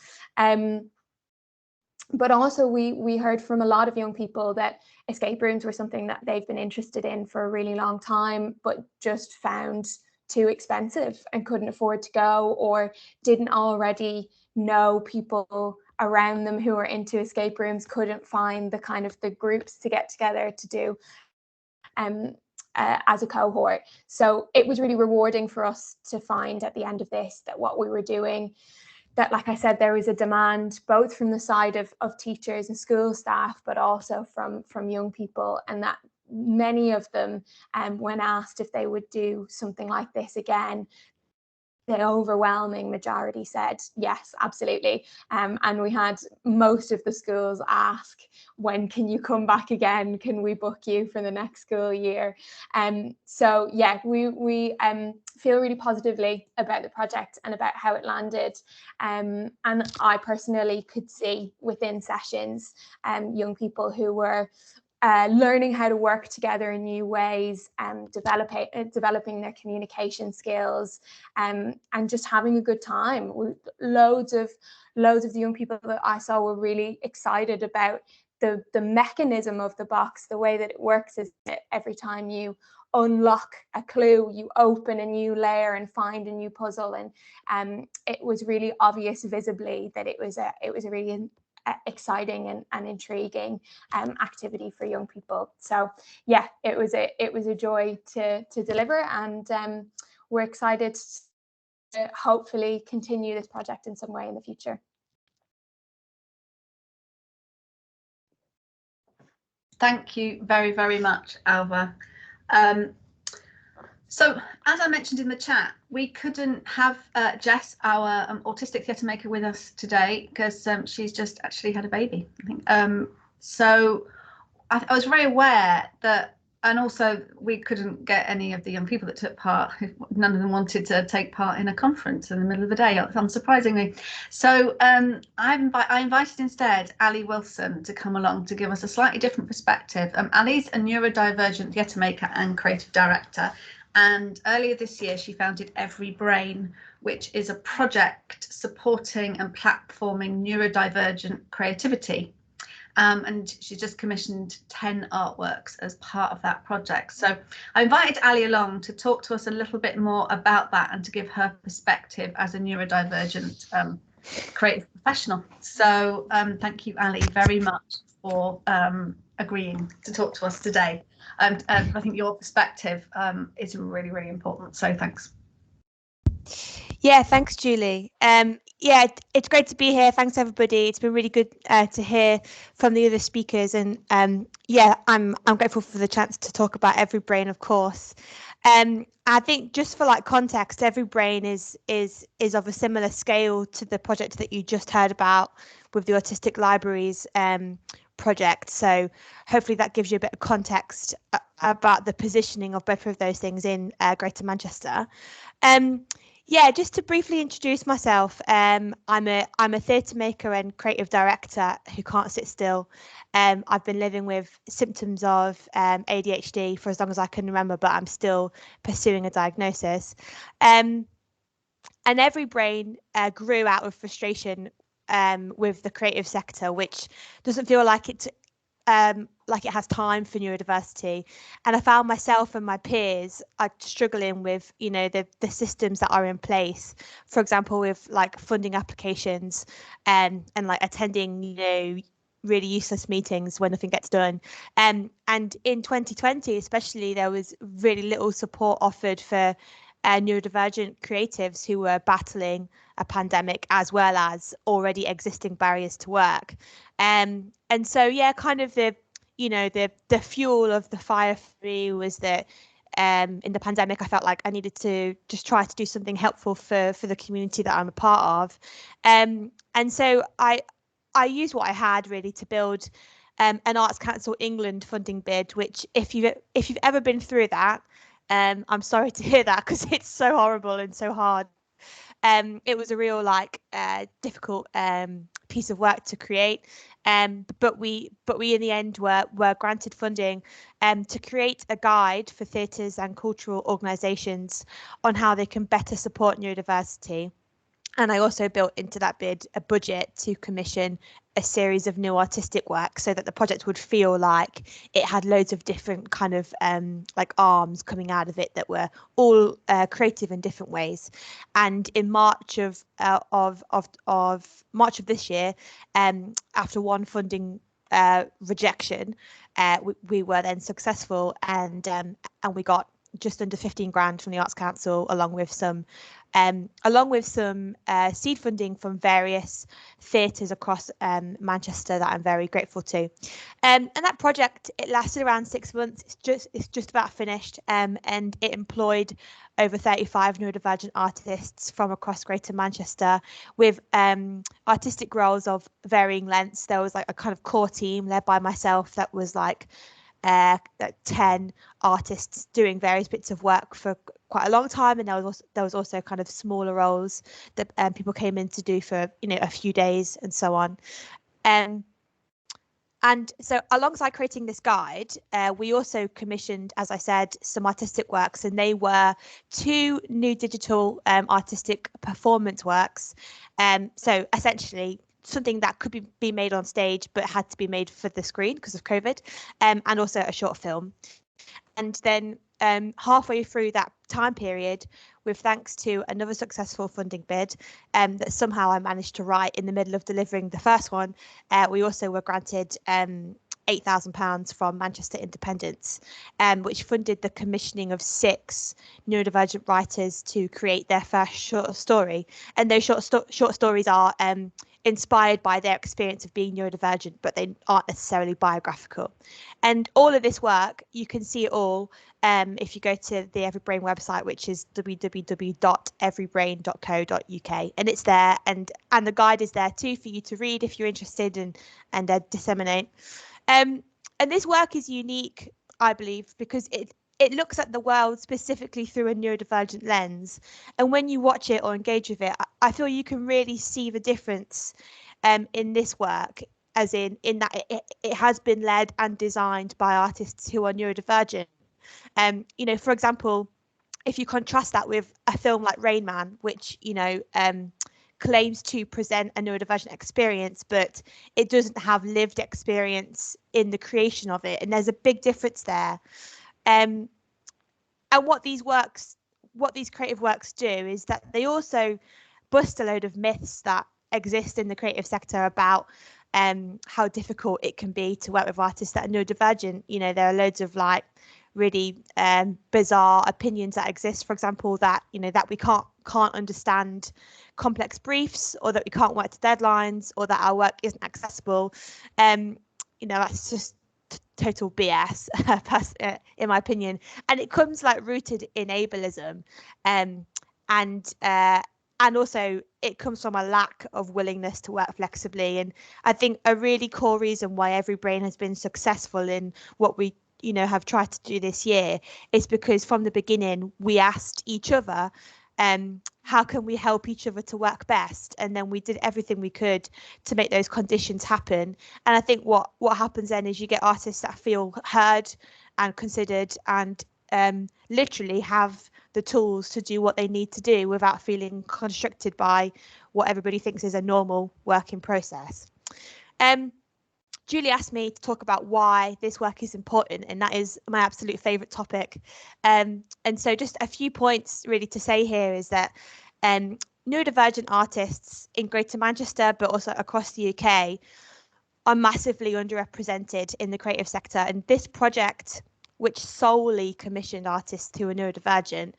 But also we heard from a lot of young people that escape rooms were something that they've been interested in for a really long time, but just found too expensive and couldn't afford to go, or didn't already know people around them who were into escape rooms, couldn't find the kind of the groups to get together to do as a cohort. So it was really rewarding for us to find at the end of this that what we were doing, that, like I said, there was a demand both from the side of teachers and school staff, but also from young people, and that many of them, when asked if they would do something like this again, the overwhelming majority said yes, absolutely. And we had most of the schools ask, when can you come back again? Can we book you for the next school year? So yeah, we feel really positively about the project and about how it landed. And I personally could see within sessions young people who were learning how to work together in new ways, developing their communication skills, and just having a good time. Loads of the young people that I saw were really excited about the mechanism of the box. The way that it works is that every time you unlock a clue, you open a new layer and find a new puzzle. And it was really obvious visibly that it was a really exciting and intriguing activity for young people. So yeah, it was a joy to deliver, and we're excited to hopefully continue this project in some way in the future. Thank you very, very much, Alva. So, as I mentioned in the chat, we couldn't have Jess, our autistic theatre maker, with us today because she's just actually had a baby, I think. So I was very aware that, and also we couldn't get any of the young people that took part. None of them wanted to take part in a conference in the middle of the day, unsurprisingly. So I invited instead Ali Wilson to come along to give us a slightly different perspective. Ali's a neurodivergent theatre maker and creative director. And earlier this year, she founded Every Brain, which is a project supporting and platforming neurodivergent creativity. And she just commissioned 10 artworks as part of that project. So I invited Ali along to talk to us a little bit more about that and to give her perspective as a neurodivergent creative professional. So thank you, Ali, very much for agreeing to talk to us today. And I think your perspective is really, really important. So thanks. Yeah, thanks, Julie. Yeah, it's great to be here. Thanks, everybody. It's been really good to hear from the other speakers. And yeah, I'm grateful for the chance to talk about Every Brain, of course. I think just for like context, Every Brain is of a similar scale to the project that you just heard about with the Autistic Libraries project. So hopefully that gives you a bit of context about the positioning of both of those things in Greater Manchester. Yeah, just to briefly introduce myself, I'm a theatre maker and creative director who can't sit still. I've been living with symptoms of ADHD for as long as I can remember, but I'm still pursuing a diagnosis. And Every Brain grew out of frustration with the creative sector, which doesn't feel like it has time for neurodiversity. And I found myself and my peers struggling with, you know, the systems that are in place, for example, with like funding applications and like attending, you know, really useless meetings when nothing gets done. And in 2020, especially, there was really little support offered for neurodivergent creatives who were battling a pandemic as well as already existing barriers to work. And so, yeah, kind of the fuel of the fire for me was that in the pandemic, I felt like I needed to just try to do something helpful for the community that I'm a part of. And so I used what I had really to build an Arts Council England funding bid, which if you've ever been through that, I'm sorry to hear that because it's so horrible and so hard. It was a real difficult piece of work to create, but we in the end were granted funding to create a guide for theatres and cultural organisations on how they can better support neurodiversity. And I also built into that bid a budget to commission a series of new artistic work so that the project would feel like it had loads of different kind of arms coming out of it that were all creative in different ways. And in March of this year, after one funding rejection, we were then successful, and we got just under 15 grand from the Arts Council, along with some seed funding from various theatres across Manchester that I'm very grateful to. And that project, it lasted around 6 months. It's just about finished, and it employed over 35 neurodivergent artists from across Greater Manchester, with artistic roles of varying lengths. There was a kind of core team led by myself that was 10 artists doing various bits of work for quite a long time, and there was also kind of smaller roles that people came in to do for a few days and so on. And so alongside creating this guide, we also commissioned, as I said, some artistic works, and they were 2 new digital artistic performance works. So essentially something that could be made on stage but had to be made for the screen because of COVID, and also a short film. And then halfway through that time period, with thanks to another successful funding bid that somehow I managed to write in the middle of delivering the first one, we also were granted £8,000 from Manchester Independence, which funded the commissioning of 6 neurodivergent writers to create their first short story. And those short stories are inspired by their experience of being neurodivergent, but they aren't necessarily biographical. And all of this work, you can see it all if you go to the Everybrain website, which is www.everybrain.co.uk, and it's there, and the guide is there too for you to read if you're interested and disseminate. And this work is unique, I believe, because it looks at the world specifically through a neurodivergent lens. And when you watch it or engage with it, I feel you can really see the difference in this work, as in that it has been led and designed by artists who are neurodivergent. For example, if you contrast that with a film like Rain Man, which, claims to present a neurodivergent experience, but it doesn't have lived experience in the creation of it. And there's a big difference there. And what these creative works do is that they also bust a load of myths that exist in the creative sector about how difficult it can be to work with artists that are neurodivergent. There are loads of really bizarre opinions that exist. For example, that that we can't understand complex briefs, or that we can't work to deadlines, or that our work isn't accessible. That's just total BS, in my opinion, and it comes rooted in ableism, and also it comes from a lack of willingness to work flexibly. And I think a really core reason why Everybrain has been successful in what we have tried to do this year is because from the beginning we asked each other, how can we help each other to work best? And then we did everything we could to make those conditions happen. And I think what happens then is you get artists that feel heard and considered, and literally have the tools to do what they need to do without feeling constricted by what everybody thinks is a normal working process. Julie asked me to talk about why this work is important, and that is my absolute favourite topic. And so just a few points really to say here is that neurodivergent artists in Greater Manchester, but also across the UK, are massively underrepresented in the creative sector. And this project, which solely commissioned artists who are neurodivergent,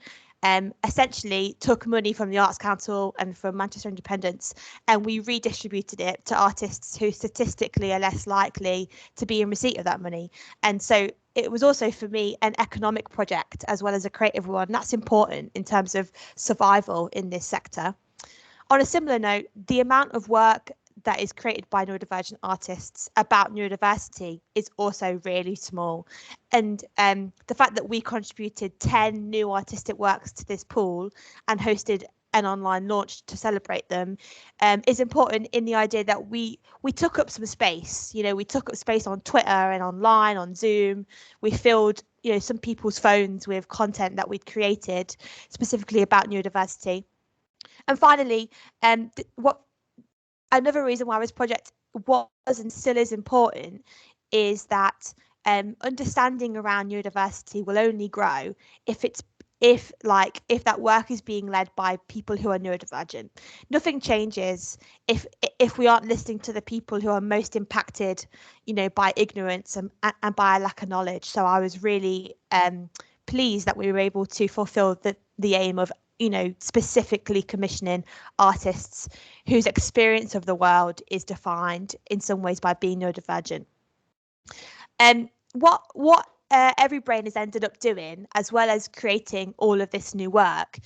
essentially took money from the Arts Council and from Manchester Independence, and we redistributed it to artists who statistically are less likely to be in receipt of that money. And so it was also, for me, an economic project as well as a creative one. That's important in terms of survival in this sector. On a similar note, the amount of work that is created by neurodivergent artists about neurodiversity is also really small. And the fact that we contributed 10 new artistic works to this pool and hosted an online launch to celebrate them is important in the idea that we took up some space. You know, we took up space on Twitter and online, on Zoom. We filled, you know, some people's phones with content that we'd created specifically about neurodiversity. And finally, another reason why this project was and still is important is that understanding around neurodiversity will only grow if that work is being led by people who are neurodivergent. Nothing changes if we aren't listening to the people who are most impacted, you know, by ignorance and by a lack of knowledge. So I was really pleased that we were able to fulfill the aim of, you know, specifically commissioning artists whose experience of the world is defined in some ways by being neurodivergent. What Every Brain has ended up doing, as well as creating all of this new work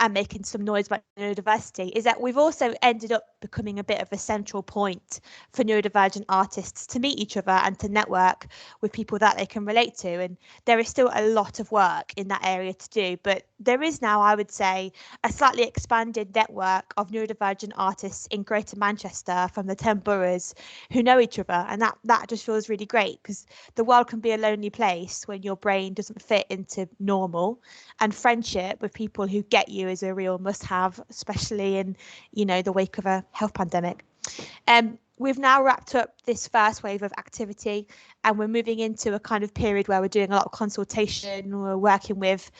and making some noise about neurodiversity, is that we've also ended up becoming a bit of a central point for neurodivergent artists to meet each other and to network with people that they can relate to. And there is still a lot of work in that area to do, but there is now, I would say, a slightly expanded network of neurodivergent artists in Greater Manchester from the 10 boroughs who know each other, and that just feels really great, because the world can be a lonely place when your brain doesn't fit into normal, and friendship with people who get you is a real must-have, especially in, you know, the wake of a health pandemic. We've now wrapped up this first wave of activity, and we're moving into a kind of period where we're doing a lot of consultation. We're working with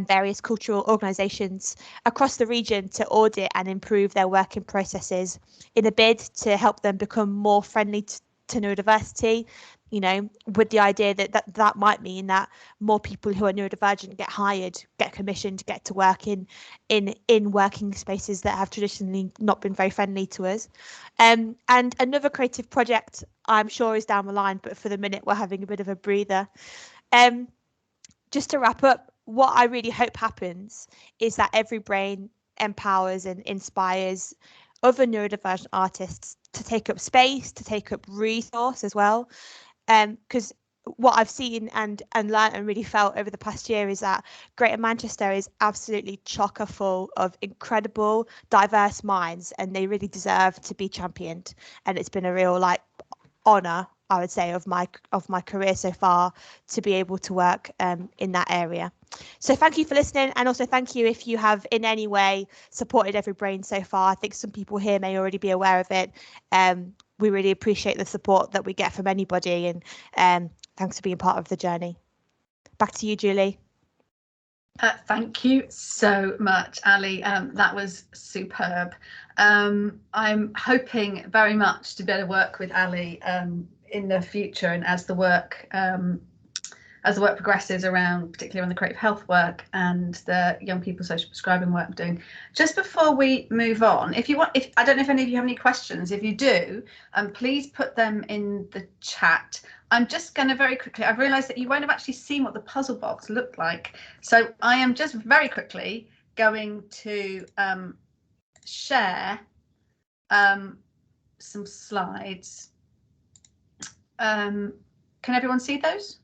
various cultural organisations across the region to audit and improve their working processes in a bid to help them become more friendly to neurodiversity, you know, with the idea that might mean that more people who are neurodivergent get hired, get commissioned, get to work in working spaces that have traditionally not been very friendly to us. And another creative project I'm sure is down the line, but for the minute we're having a bit of a breather. Just to wrap up, what I really hope happens is that Every Brain empowers and inspires other neurodivergent artists to take up space, to take up resource as well. Because what I've seen and learned and really felt over the past year is that Greater Manchester is absolutely chocker full of incredible, diverse minds, and they really deserve to be championed. And it's been a real honour, I would say, of my career so far to be able to work in that area. So thank you for listening, and also thank you if you have in any way supported Every Brain so far. I think some people here may already be aware of it. We really appreciate the support that we get from anybody, and thanks for being part of the journey. Back to you, Julie. Thank you so much, Ali. That was superb. I'm hoping very much to be able to work with Ali in the future, and as the work progresses around, particularly on the creative health work and the young people social prescribing work I'm doing. Just before we move on, if I don't know if any of you have any questions. If you do, please put them in the chat. I'm just going to very quickly, I've realised that you won't have actually seen what the puzzle box looked like. So I am just very quickly going to share some slides. Can everyone see those?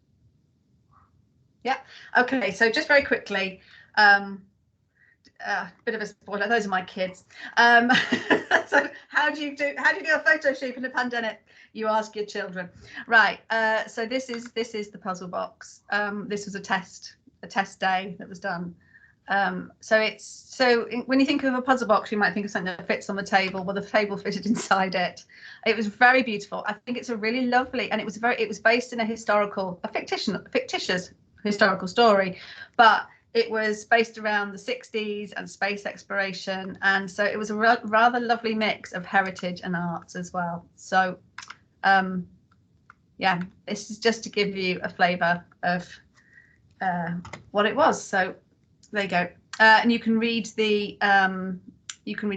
Yeah. Okay. So just very quickly, bit of a spoiler. Those are my kids. So how do you do a photo shoot in a pandemic? You ask your children. Right. So this is the puzzle box. This was a test day that was done. When you think of a puzzle box, you might think of something that fits on the table. Well, the table fitted inside it. It was very beautiful. I think it's a really lovely, and it was based in a fictitious historical story, but it was based around the 60s and space exploration, and so it was a rather lovely mix of heritage and arts as well. So yeah, this is just to give you a flavour of what it was. So there you go, and you can read the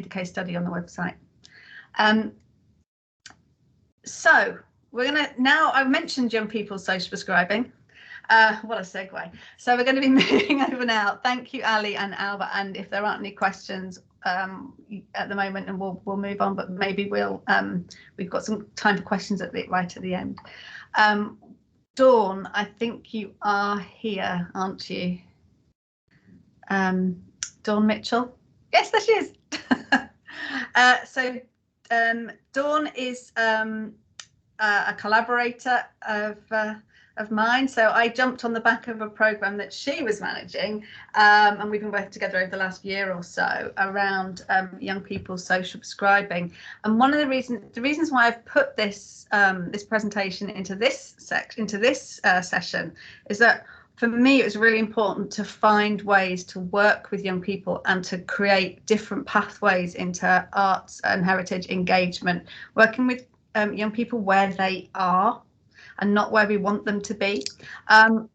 case study on the website. So we're gonna now. I mentioned young people social prescribing. What a segue. So we're going to be moving over now. Thank you, Ali and Albert. And if there aren't any questions at the moment, and we'll move on, but maybe we've got some time for questions right at the end. Dawn, I think you are here, aren't you? Dawn Mitchell. Yes, there she is. So Dawn is a collaborator of mine. So I jumped on the back of a program that she was managing, and we've been working together over the last year or so around young people's social prescribing. And one of the reasons why I've put this this presentation into this session is that for me, it was really important to find ways to work with young people and to create different pathways into arts and heritage engagement, working with young people where they are and not where we want them to be. And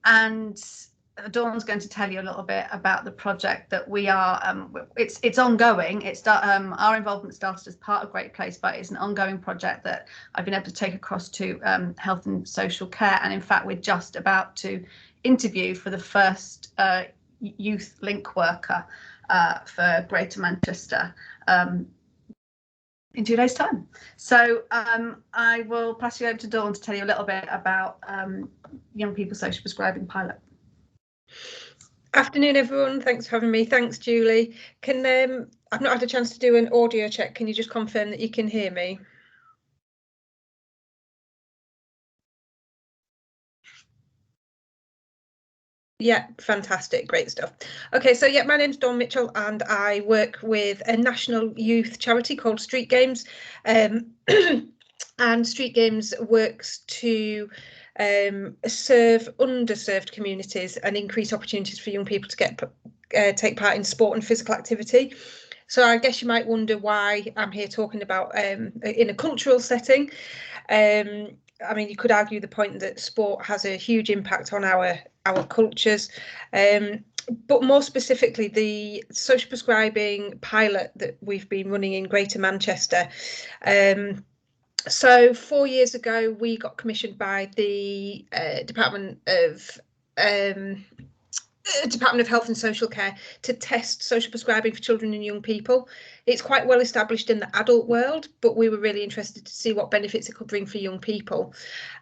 Dawn's going to tell you a little bit about the project that we are. It's ongoing. Our involvement started as part of Great Place, but it's an ongoing project that I've been able to take across to health and social care. And in fact, we're just about to interview for the first youth link worker for Greater Manchester in 2 days' time. So I will pass you over to Dawn to tell you a little bit about Young People Social Prescribing Pilot. Afternoon, everyone. Thanks for having me. Thanks, Julie. I've not had a chance to do an audio check. Can you just confirm that you can hear me? Yeah, fantastic, great stuff. Okay, so yeah, my name's Dawn Mitchell and I work with a national youth charity called Street Games, and Street Games works to serve underserved communities and increase opportunities for young people to take part in sport and physical activity. So I guess you might wonder why I'm here talking about in a cultural setting. I mean, you could argue the point that sport has a huge impact on our cultures, but more specifically, the social prescribing pilot that we've been running in Greater Manchester. So 4 years ago, we got commissioned by the Department of Health and Social Care to test social prescribing for children and young people. It's quite well established in the adult world, but we were really interested to see what benefits it could bring for young people.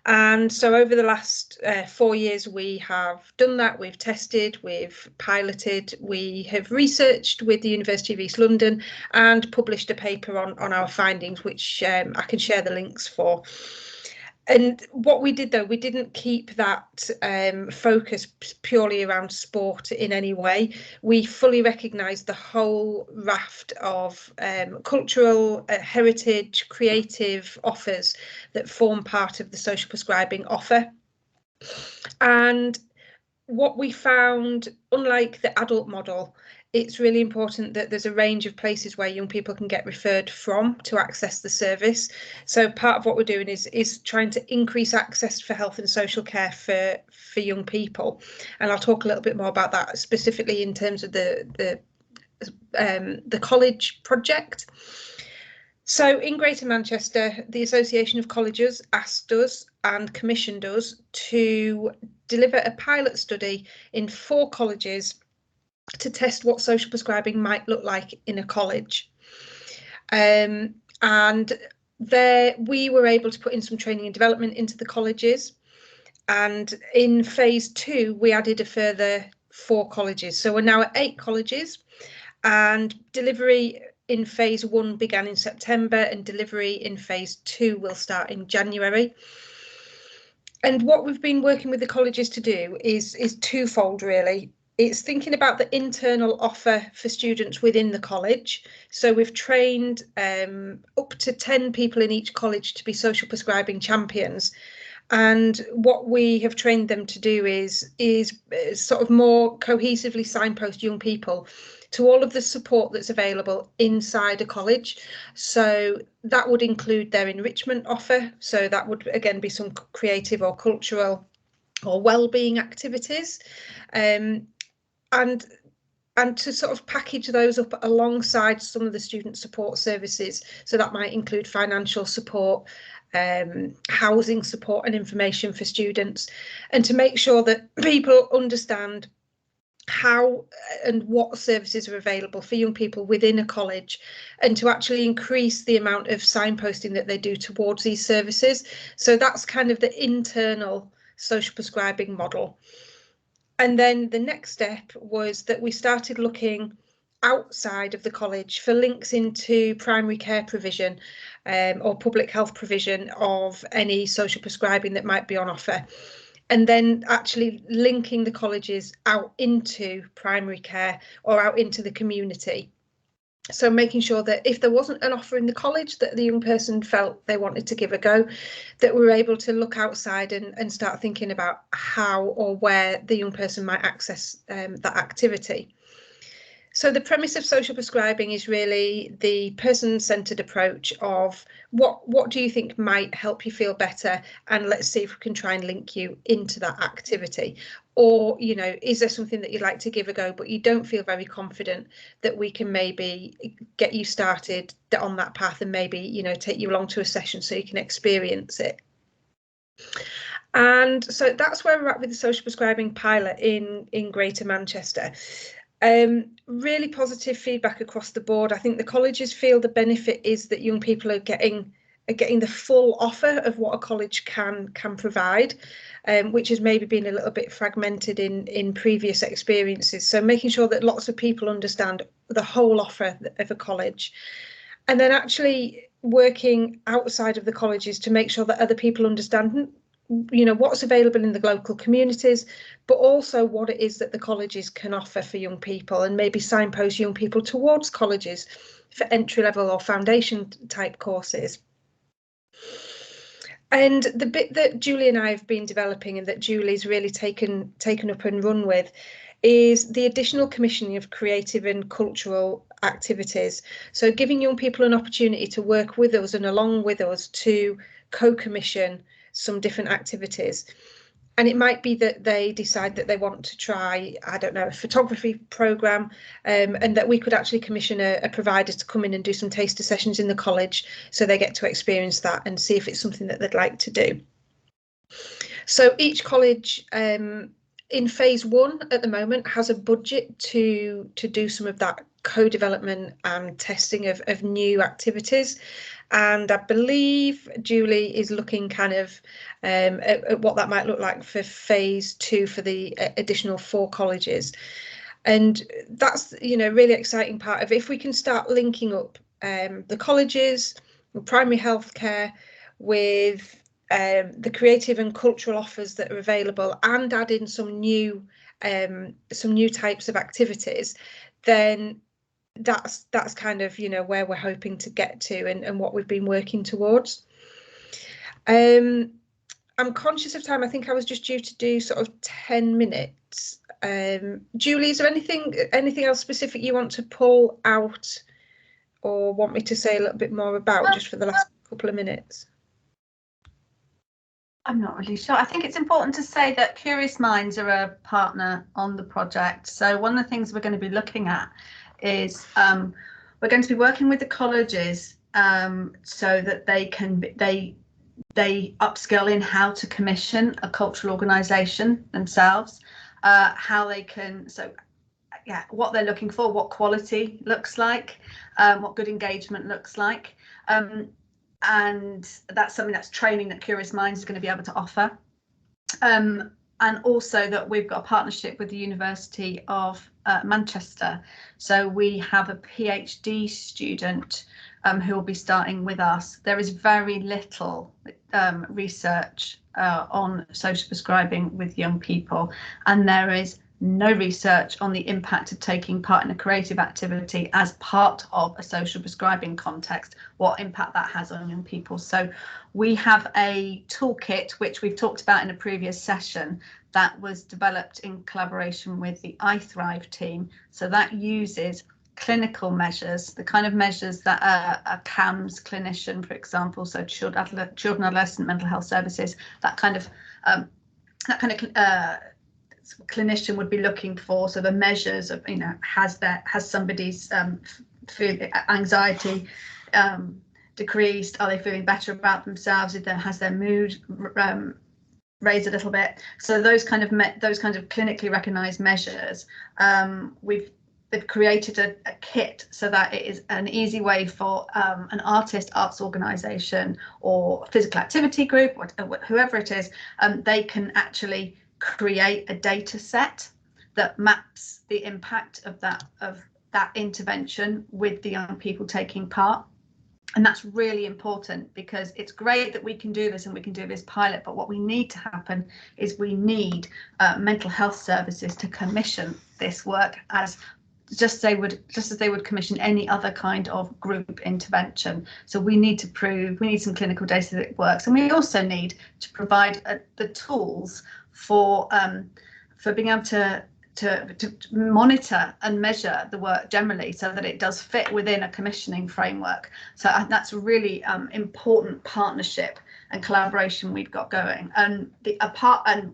And so over the last 4 years, we have done that. We've tested, we've piloted, we have researched with the University of East London and published a paper on our findings, which I can share the links for. And what we did, though, we didn't keep that focus purely around sport in any way. We fully recognised the whole raft of cultural, heritage, creative offers that form part of the social prescribing offer. And what we found, unlike the adult model, it's really important that there's a range of places where young people can get referred from to access the service. So part of what we're doing is trying to increase access for health and social care for young people. And I'll talk a little bit more about that specifically in terms of the college project. So in Greater Manchester, the Association of Colleges asked us and commissioned us to deliver a pilot study in 4 colleges to test what social prescribing might look like in a college. And there we were able to put in some training and development into the colleges. And in phase 2, we added a further 4 colleges. So we're now at 8 colleges, and delivery in phase 1 began in September and delivery in phase 2 will start in January. And what we've been working with the colleges to do is twofold, really. It's thinking about the internal offer for students within the college. So we've trained up to 10 people in each college to be social prescribing champions. And what we have trained them to do is sort of more cohesively signpost young people to all of the support that's available inside a college. So that would include their enrichment offer. So that would, again, be some creative or cultural or wellbeing activities. And to sort of package those up alongside some of the student support services. So that might include financial support, housing support and information for students, and to make sure that people understand how and what services are available for young people within a college, and to actually increase the amount of signposting that they do towards these services. So that's kind of the internal social prescribing model. And then the next step was that we started looking outside of the college for links into primary care provision or public health provision of any social prescribing that might be on offer. And then actually linking the colleges out into primary care or out into the community. So making sure that if there wasn't an offer in the college that the young person felt they wanted to give a go, that we're able to look outside and start thinking about how or where the young person might access that activity. So the premise of social prescribing is really the person-centred approach of what do you think might help you feel better, and let's see if we can try and link you into that activity. Or, you know, is there something that you'd like to give a go but you don't feel very confident, that we can maybe get you started on that path and maybe, you know, take you along to a session so you can experience it. And so that's where we're at with the social prescribing pilot in Greater Manchester. Really positive feedback across the board. I think the colleges feel the benefit is that young people are getting the full offer of what a college can provide, which has maybe been a little bit fragmented in previous experiences. So making sure that lots of people understand the whole offer of a college, and then actually working outside of the colleges to make sure that other people understand, you know, what's available in the local communities, but also what it is that the colleges can offer for young people, and maybe signpost young people towards colleges for entry-level or foundation type courses. And the bit that Julie and I have been developing, and that Julie's really taken up and run with, is the additional commissioning of creative and cultural activities. So giving young people an opportunity to work with us and along with us to co-commission some different activities. And it might be that they decide that they want to try, I don't know, a photography programme, and that we could actually commission a provider to come in and do some taster sessions in the college, so they get to experience that and see if it's something that they'd like to do. So each college in phase 1 at the moment has a budget to do some of that co-development and testing of new activities. And I believe Julie is looking kind of at what that might look like for phase 2 for the additional 4 colleges. And that's, you know, really exciting part of it. If we can start linking up the colleges, primary healthcare with the creative and cultural offers that are available, and add in some new types of activities, then that's kind of, you know, where we're hoping to get to and what we've been working towards. I'm conscious of time. I think I was just due to do sort of 10 minutes. Julie, is there anything else specific you want to pull out or want me to say a little bit more about just for the last couple of minutes? I'm not really sure. I think it's important to say that Curious Minds are a partner on the project. So one of the things we're going to be looking at is we're going to be working with the colleges so that they upskill in how to commission a cultural organisation themselves, how they can, what they're looking for, what quality looks like, what good engagement looks like. And that's something, that's training that Curious Minds is going to be able to offer. And also that we've got a partnership with the University of Manchester. So we have a PhD student who will be starting with us. There is very little research on social prescribing with young people, and there is no research on the impact of taking part in a creative activity as part of a social prescribing context, what impact that has on young people. So we have a toolkit, which we've talked about in a previous session, that was developed in collaboration with the iThrive team. So that uses clinical measures, the kind of measures that a CAMS clinician, for example, so children adolescent mental health services, that kind of clinician would be looking for. So the measures of, you know, has somebody's anxiety decreased? Are they feeling better about themselves? Has their mood raised a little bit? So those kind of clinically recognised measures, they've created a kit so that it is an easy way for an arts organisation or physical activity group, or whoever it is, they can actually create a data set that maps the impact of that intervention with the young people taking part. And that's really important, because it's great that we can do this and we can do this pilot, but what we need to happen is we need mental health services to commission this work as just as they would commission any other kind of group intervention. So we need some clinical data that it works, and we also need to provide the tools for being able to monitor and measure the work generally, so that it does fit within a commissioning framework. So that's a really important partnership and collaboration we've got going, and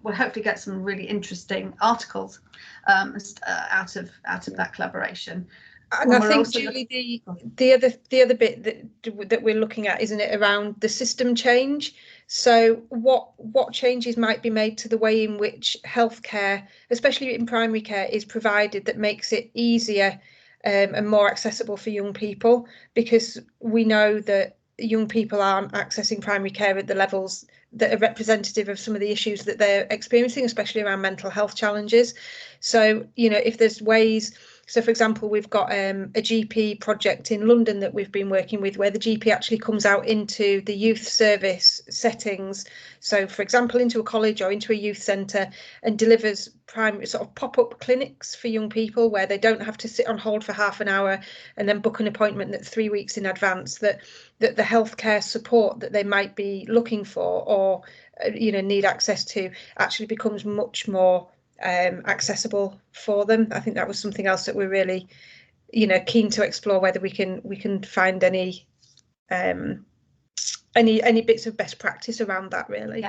we'll hopefully get some really interesting articles out of that collaboration. And I think, Julie, the other bit that we're looking at, isn't it, around the system change? So what changes might be made to the way in which healthcare, especially in primary care, is provided, that makes it easier and more accessible for young people? Because we know that young people aren't accessing primary care at the levels that are representative of some of the issues that they're experiencing, especially around mental health challenges. So, you know, if there's ways. So, for example, we've got a GP project in London that we've been working with, where the GP actually comes out into the youth service settings. So, for example, into a college or into a youth centre, and delivers primary sort of pop-up clinics for young people, where they don't have to sit on hold for half an hour and then book an appointment that's 3 weeks in advance. That the healthcare support that they might be looking for, or need access to, actually becomes much more accessible for them. I think that was something else that we're really keen to explore, whether we can find any bits of best practice around that, really.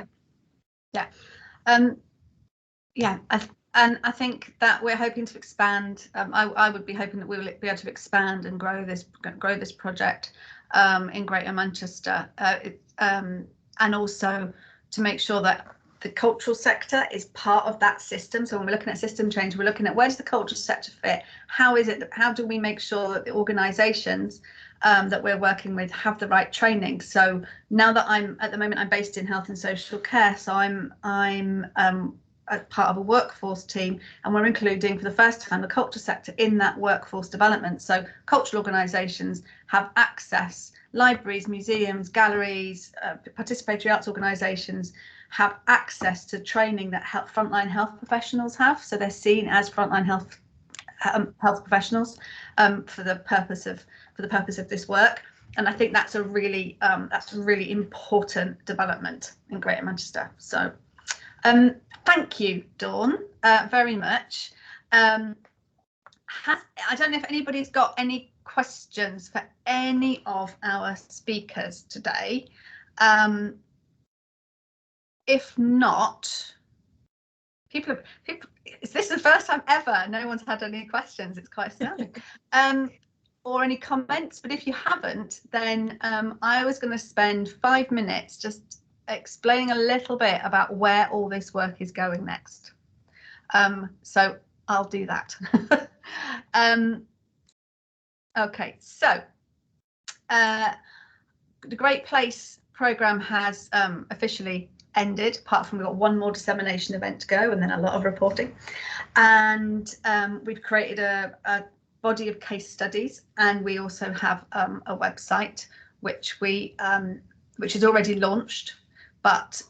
And I think that we're hoping to expand. I would be hoping that we will be able to expand and grow this project in Greater Manchester, and also to make sure that the cultural sector is part of that system. So when we're looking at system change, we're looking at, where does the cultural sector fit? How do we make sure that the organisations that we're working with have the right training? So now that I'm based in health and social care, so I'm a part of a workforce team, and we're including for the first time the culture sector in that workforce development. So cultural organisations have access, libraries, museums, galleries, participatory arts organisations have access to training that frontline health professionals have. So they're seen as frontline health professionals for the purpose of this work. And I think that's a really important development in Greater Manchester. So thank you, Dawn, very much. I don't know if anybody's got any questions for any of our speakers today. If not, people, is this the first time ever no one's had any questions? It's quite astounding. Or any comments, but if you haven't, then I was going to spend 5 minutes just explaining a little bit about where all this work is going next. So I'll do that. Okay, so the Great Place programme has officially ended, apart from we've got one more dissemination event to go and then a lot of reporting. And we've created a body of case studies, and we also have a website which is already launched, but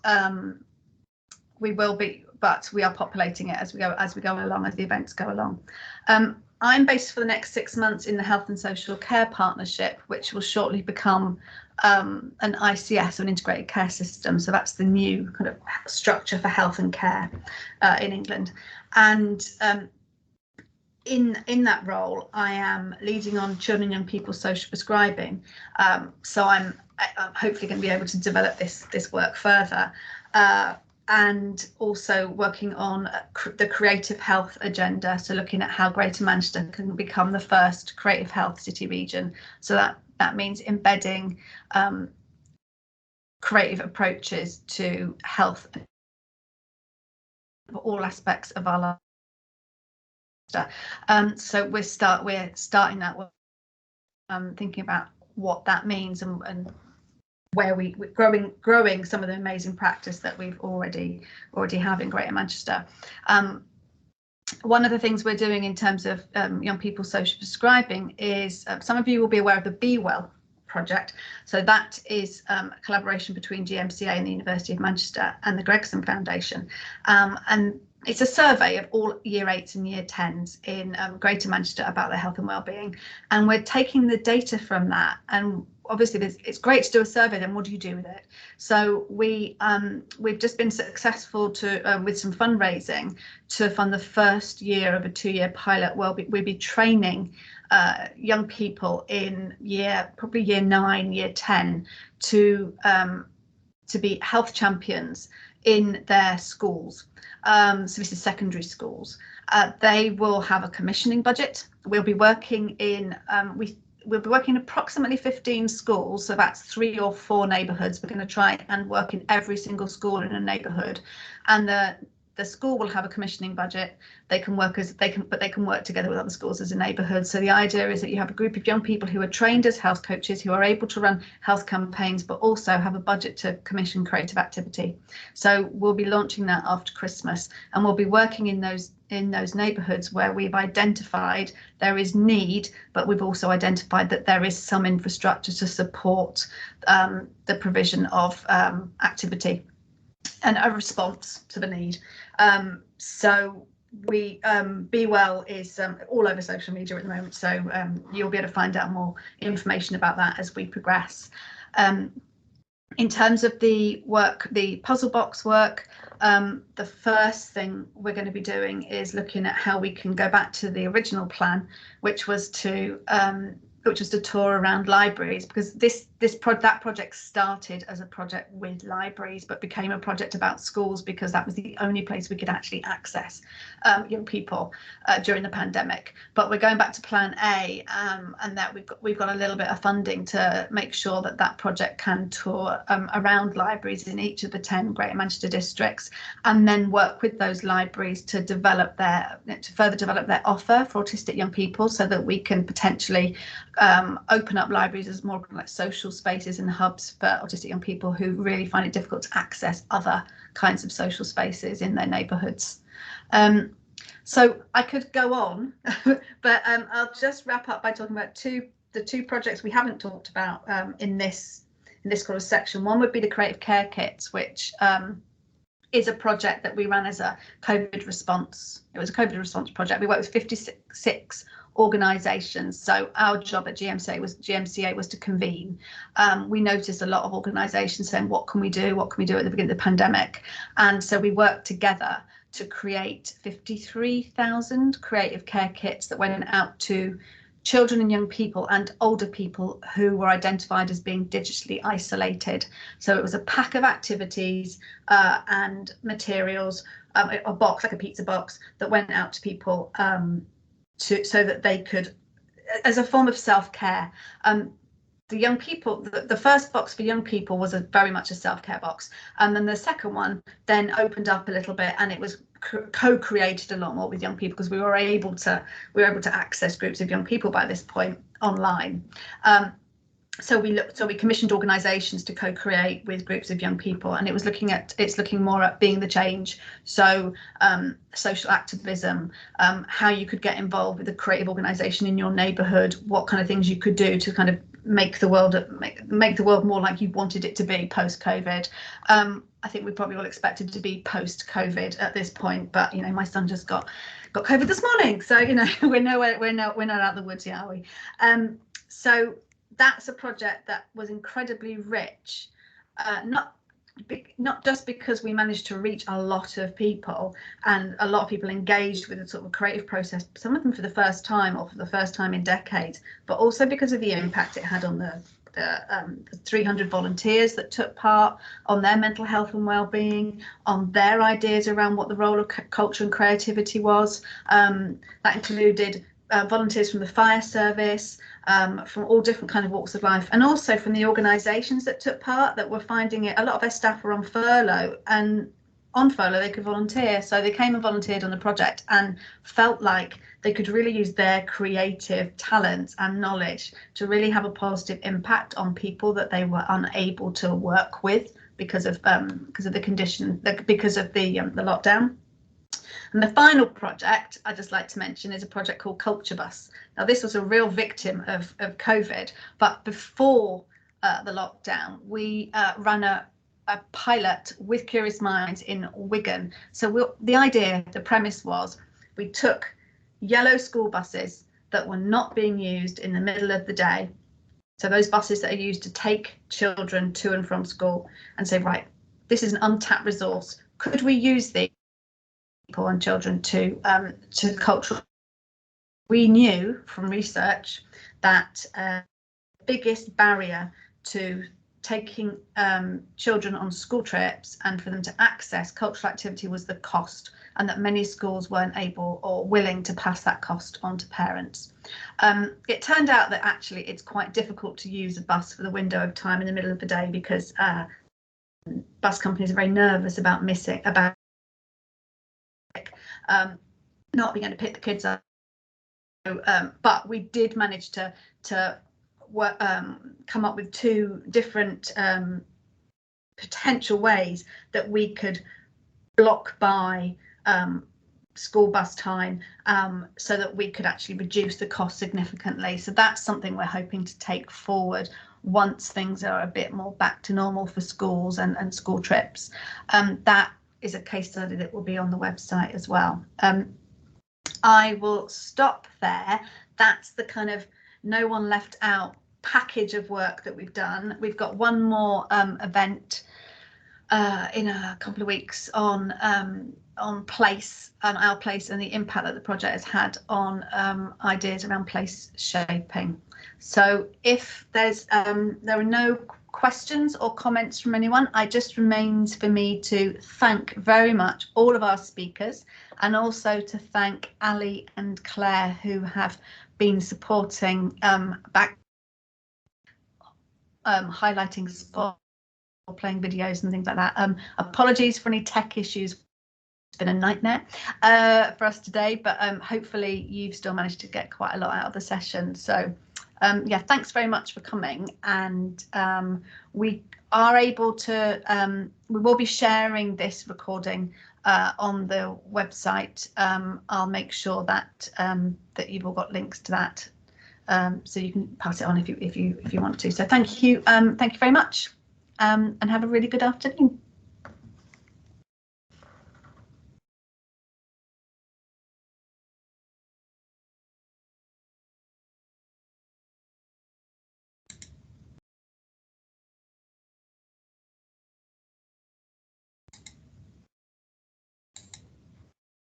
we are populating it as we go along, as the events go along. I'm based for the next 6 months in the Health and Social Care Partnership, which will shortly become an ICS, an integrated care system. So that's the new kind of structure for health and care in England. And in that role, I am leading on children and young people social prescribing. So I'm hopefully going to be able to develop this work further. And also working on the creative health agenda, so looking at how Greater Manchester can become the first creative health city region. So that means embedding creative approaches to health for all aspects of our life. So we're starting that work, thinking about what that means and where we're growing some of the amazing practice that we've already have in Greater Manchester. one of the things we're doing in terms of young people social prescribing is, some of you will be aware of the Be Well project. So that is a collaboration between GMCA and the University of Manchester and the Gregson Foundation. And it's a survey of all year 8s and year 10s in Greater Manchester about their health and wellbeing. And we're taking the data from that, and obviously it's great to do a survey, then what do you do with it? So we've just been successful to with some fundraising to fund the first year of a 2-year pilot. Well, we'll be training young people in probably year 9, year 10 to be health champions in their schools. So this is secondary schools. They will have a commissioning budget. We'll be working in we'll be working in approximately 15 schools, so that's 3 or 4 neighbourhoods. We're going to try and work in every single school in a neighbourhood, and the school will have a commissioning budget. They can work together with other schools as a neighbourhood. So the idea is that you have a group of young people who are trained as health coaches, who are able to run health campaigns, but also have a budget to commission creative activity. So we'll be launching that after Christmas, and we'll be working in those neighbourhoods where we've identified there is need, but we've also identified that there is some infrastructure to support the provision of activity and a response to the need. So we Be Well is all over social media at the moment, so you'll be able to find out more information about that as we progress. In terms of the work, the puzzle box work, the first thing we're going to be doing is looking at how we can go back to the original plan, which was to tour around libraries, because that project started as a project with libraries but became a project about schools, because that was the only place we could actually access young people during the pandemic. But we're going back to plan A, and that we've got a little bit of funding to make sure that project can tour around libraries in each of the 10 Greater Manchester districts, and then work with those libraries to further develop their offer for autistic young people, so that we can potentially open up libraries as more like social spaces and hubs for autistic young people who really find it difficult to access other kinds of social spaces in their neighbourhoods. So I could go on, but I'll just wrap up by talking about the two projects we haven't talked about in this kind of section. One would be the Creative Care Kits, which is a project that we ran as a COVID response. It was a COVID response project. We worked with 56 organisations. So our job at GMCA was to convene. We noticed a lot of organisations saying, what can we do? What can we do at the beginning of the pandemic? And so we worked together to create 53,000 creative care kits that went out to children and young people and older people who were identified as being digitally isolated. So it was a pack of activities and materials, a box, like a pizza box, that went out to people so that they could, as a form of self-care. The young people, the first box for young people was very much a self-care box, and then the second one then opened up a little bit, and it was co-created a lot more with young people, because we were able to access groups of young people by this point online. So we commissioned organisations to co-create with groups of young people, and it's looking more at being the change. So social activism, how you could get involved with a creative organisation in your neighbourhood, what kind of things you could do to kind of make the world more like you wanted it to be post-COVID. I think we probably all expected to be post-COVID at this point, but my son just got COVID this morning, so we're not out of the woods yet, are we? So that's a project that was incredibly rich, not just because we managed to reach a lot of people, and a lot of people engaged with the sort of creative process, some of them for the first time or for the first time in decades, but also because of the impact it had on the 300 volunteers that took part, on their mental health and well-being, on their ideas around what the role of culture and creativity was. That included volunteers from the fire service, from all different kind of walks of life, and also from the organisations that took part, that were finding it, a lot of their staff were on furlough, and on furlough they could volunteer, so they came and volunteered on the project and felt like they could really use their creative talents and knowledge to really have a positive impact on people that they were unable to work with because of the condition, because of the lockdown. And the final project I'd just like to mention is a project called Culture Bus. Now, this was a real victim of COVID, but before the lockdown, we ran a pilot with Curious Minds in Wigan. So the premise was we took yellow school buses that were not being used in the middle of the day. So those buses that are used to take children to and from school, and say, right, this is an untapped resource. Could we use these people and children to cultural? We knew from research that the biggest barrier to taking children on school trips and for them to access cultural activity was the cost, and that many schools weren't able or willing to pass that cost on to parents. It turned out that actually it's quite difficult to use a bus for the window of time in the middle of the day, because bus companies are very nervous about not being able to pick the kids up. But we did manage to come up with two different potential ways that we could block by school bus time, so that we could actually reduce the cost significantly. So that's something we're hoping to take forward once things are a bit more back to normal for schools and school trips. That is a case study that will be on the website as well. I will stop there. That's the kind of no one left out package of work that we've done. We've got one more event in a couple of weeks on place, our place, and the impact that the project has had on ideas around place shaping. So if there are no questions or comments from anyone, it just remains for me to thank very much all of our speakers, and also to thank Ali and Claire, who have been supporting highlighting spot, playing videos and things like that. Apologies for any tech issues. It's been a nightmare for us today, but hopefully you've still managed to get quite a lot out of the session. So yeah, thanks very much for coming, and we are able to, we will be sharing this recording on the website. I'll make sure that that you've all got links to that, so you can pass it on if you want to. So thank you very much, and have a really good afternoon.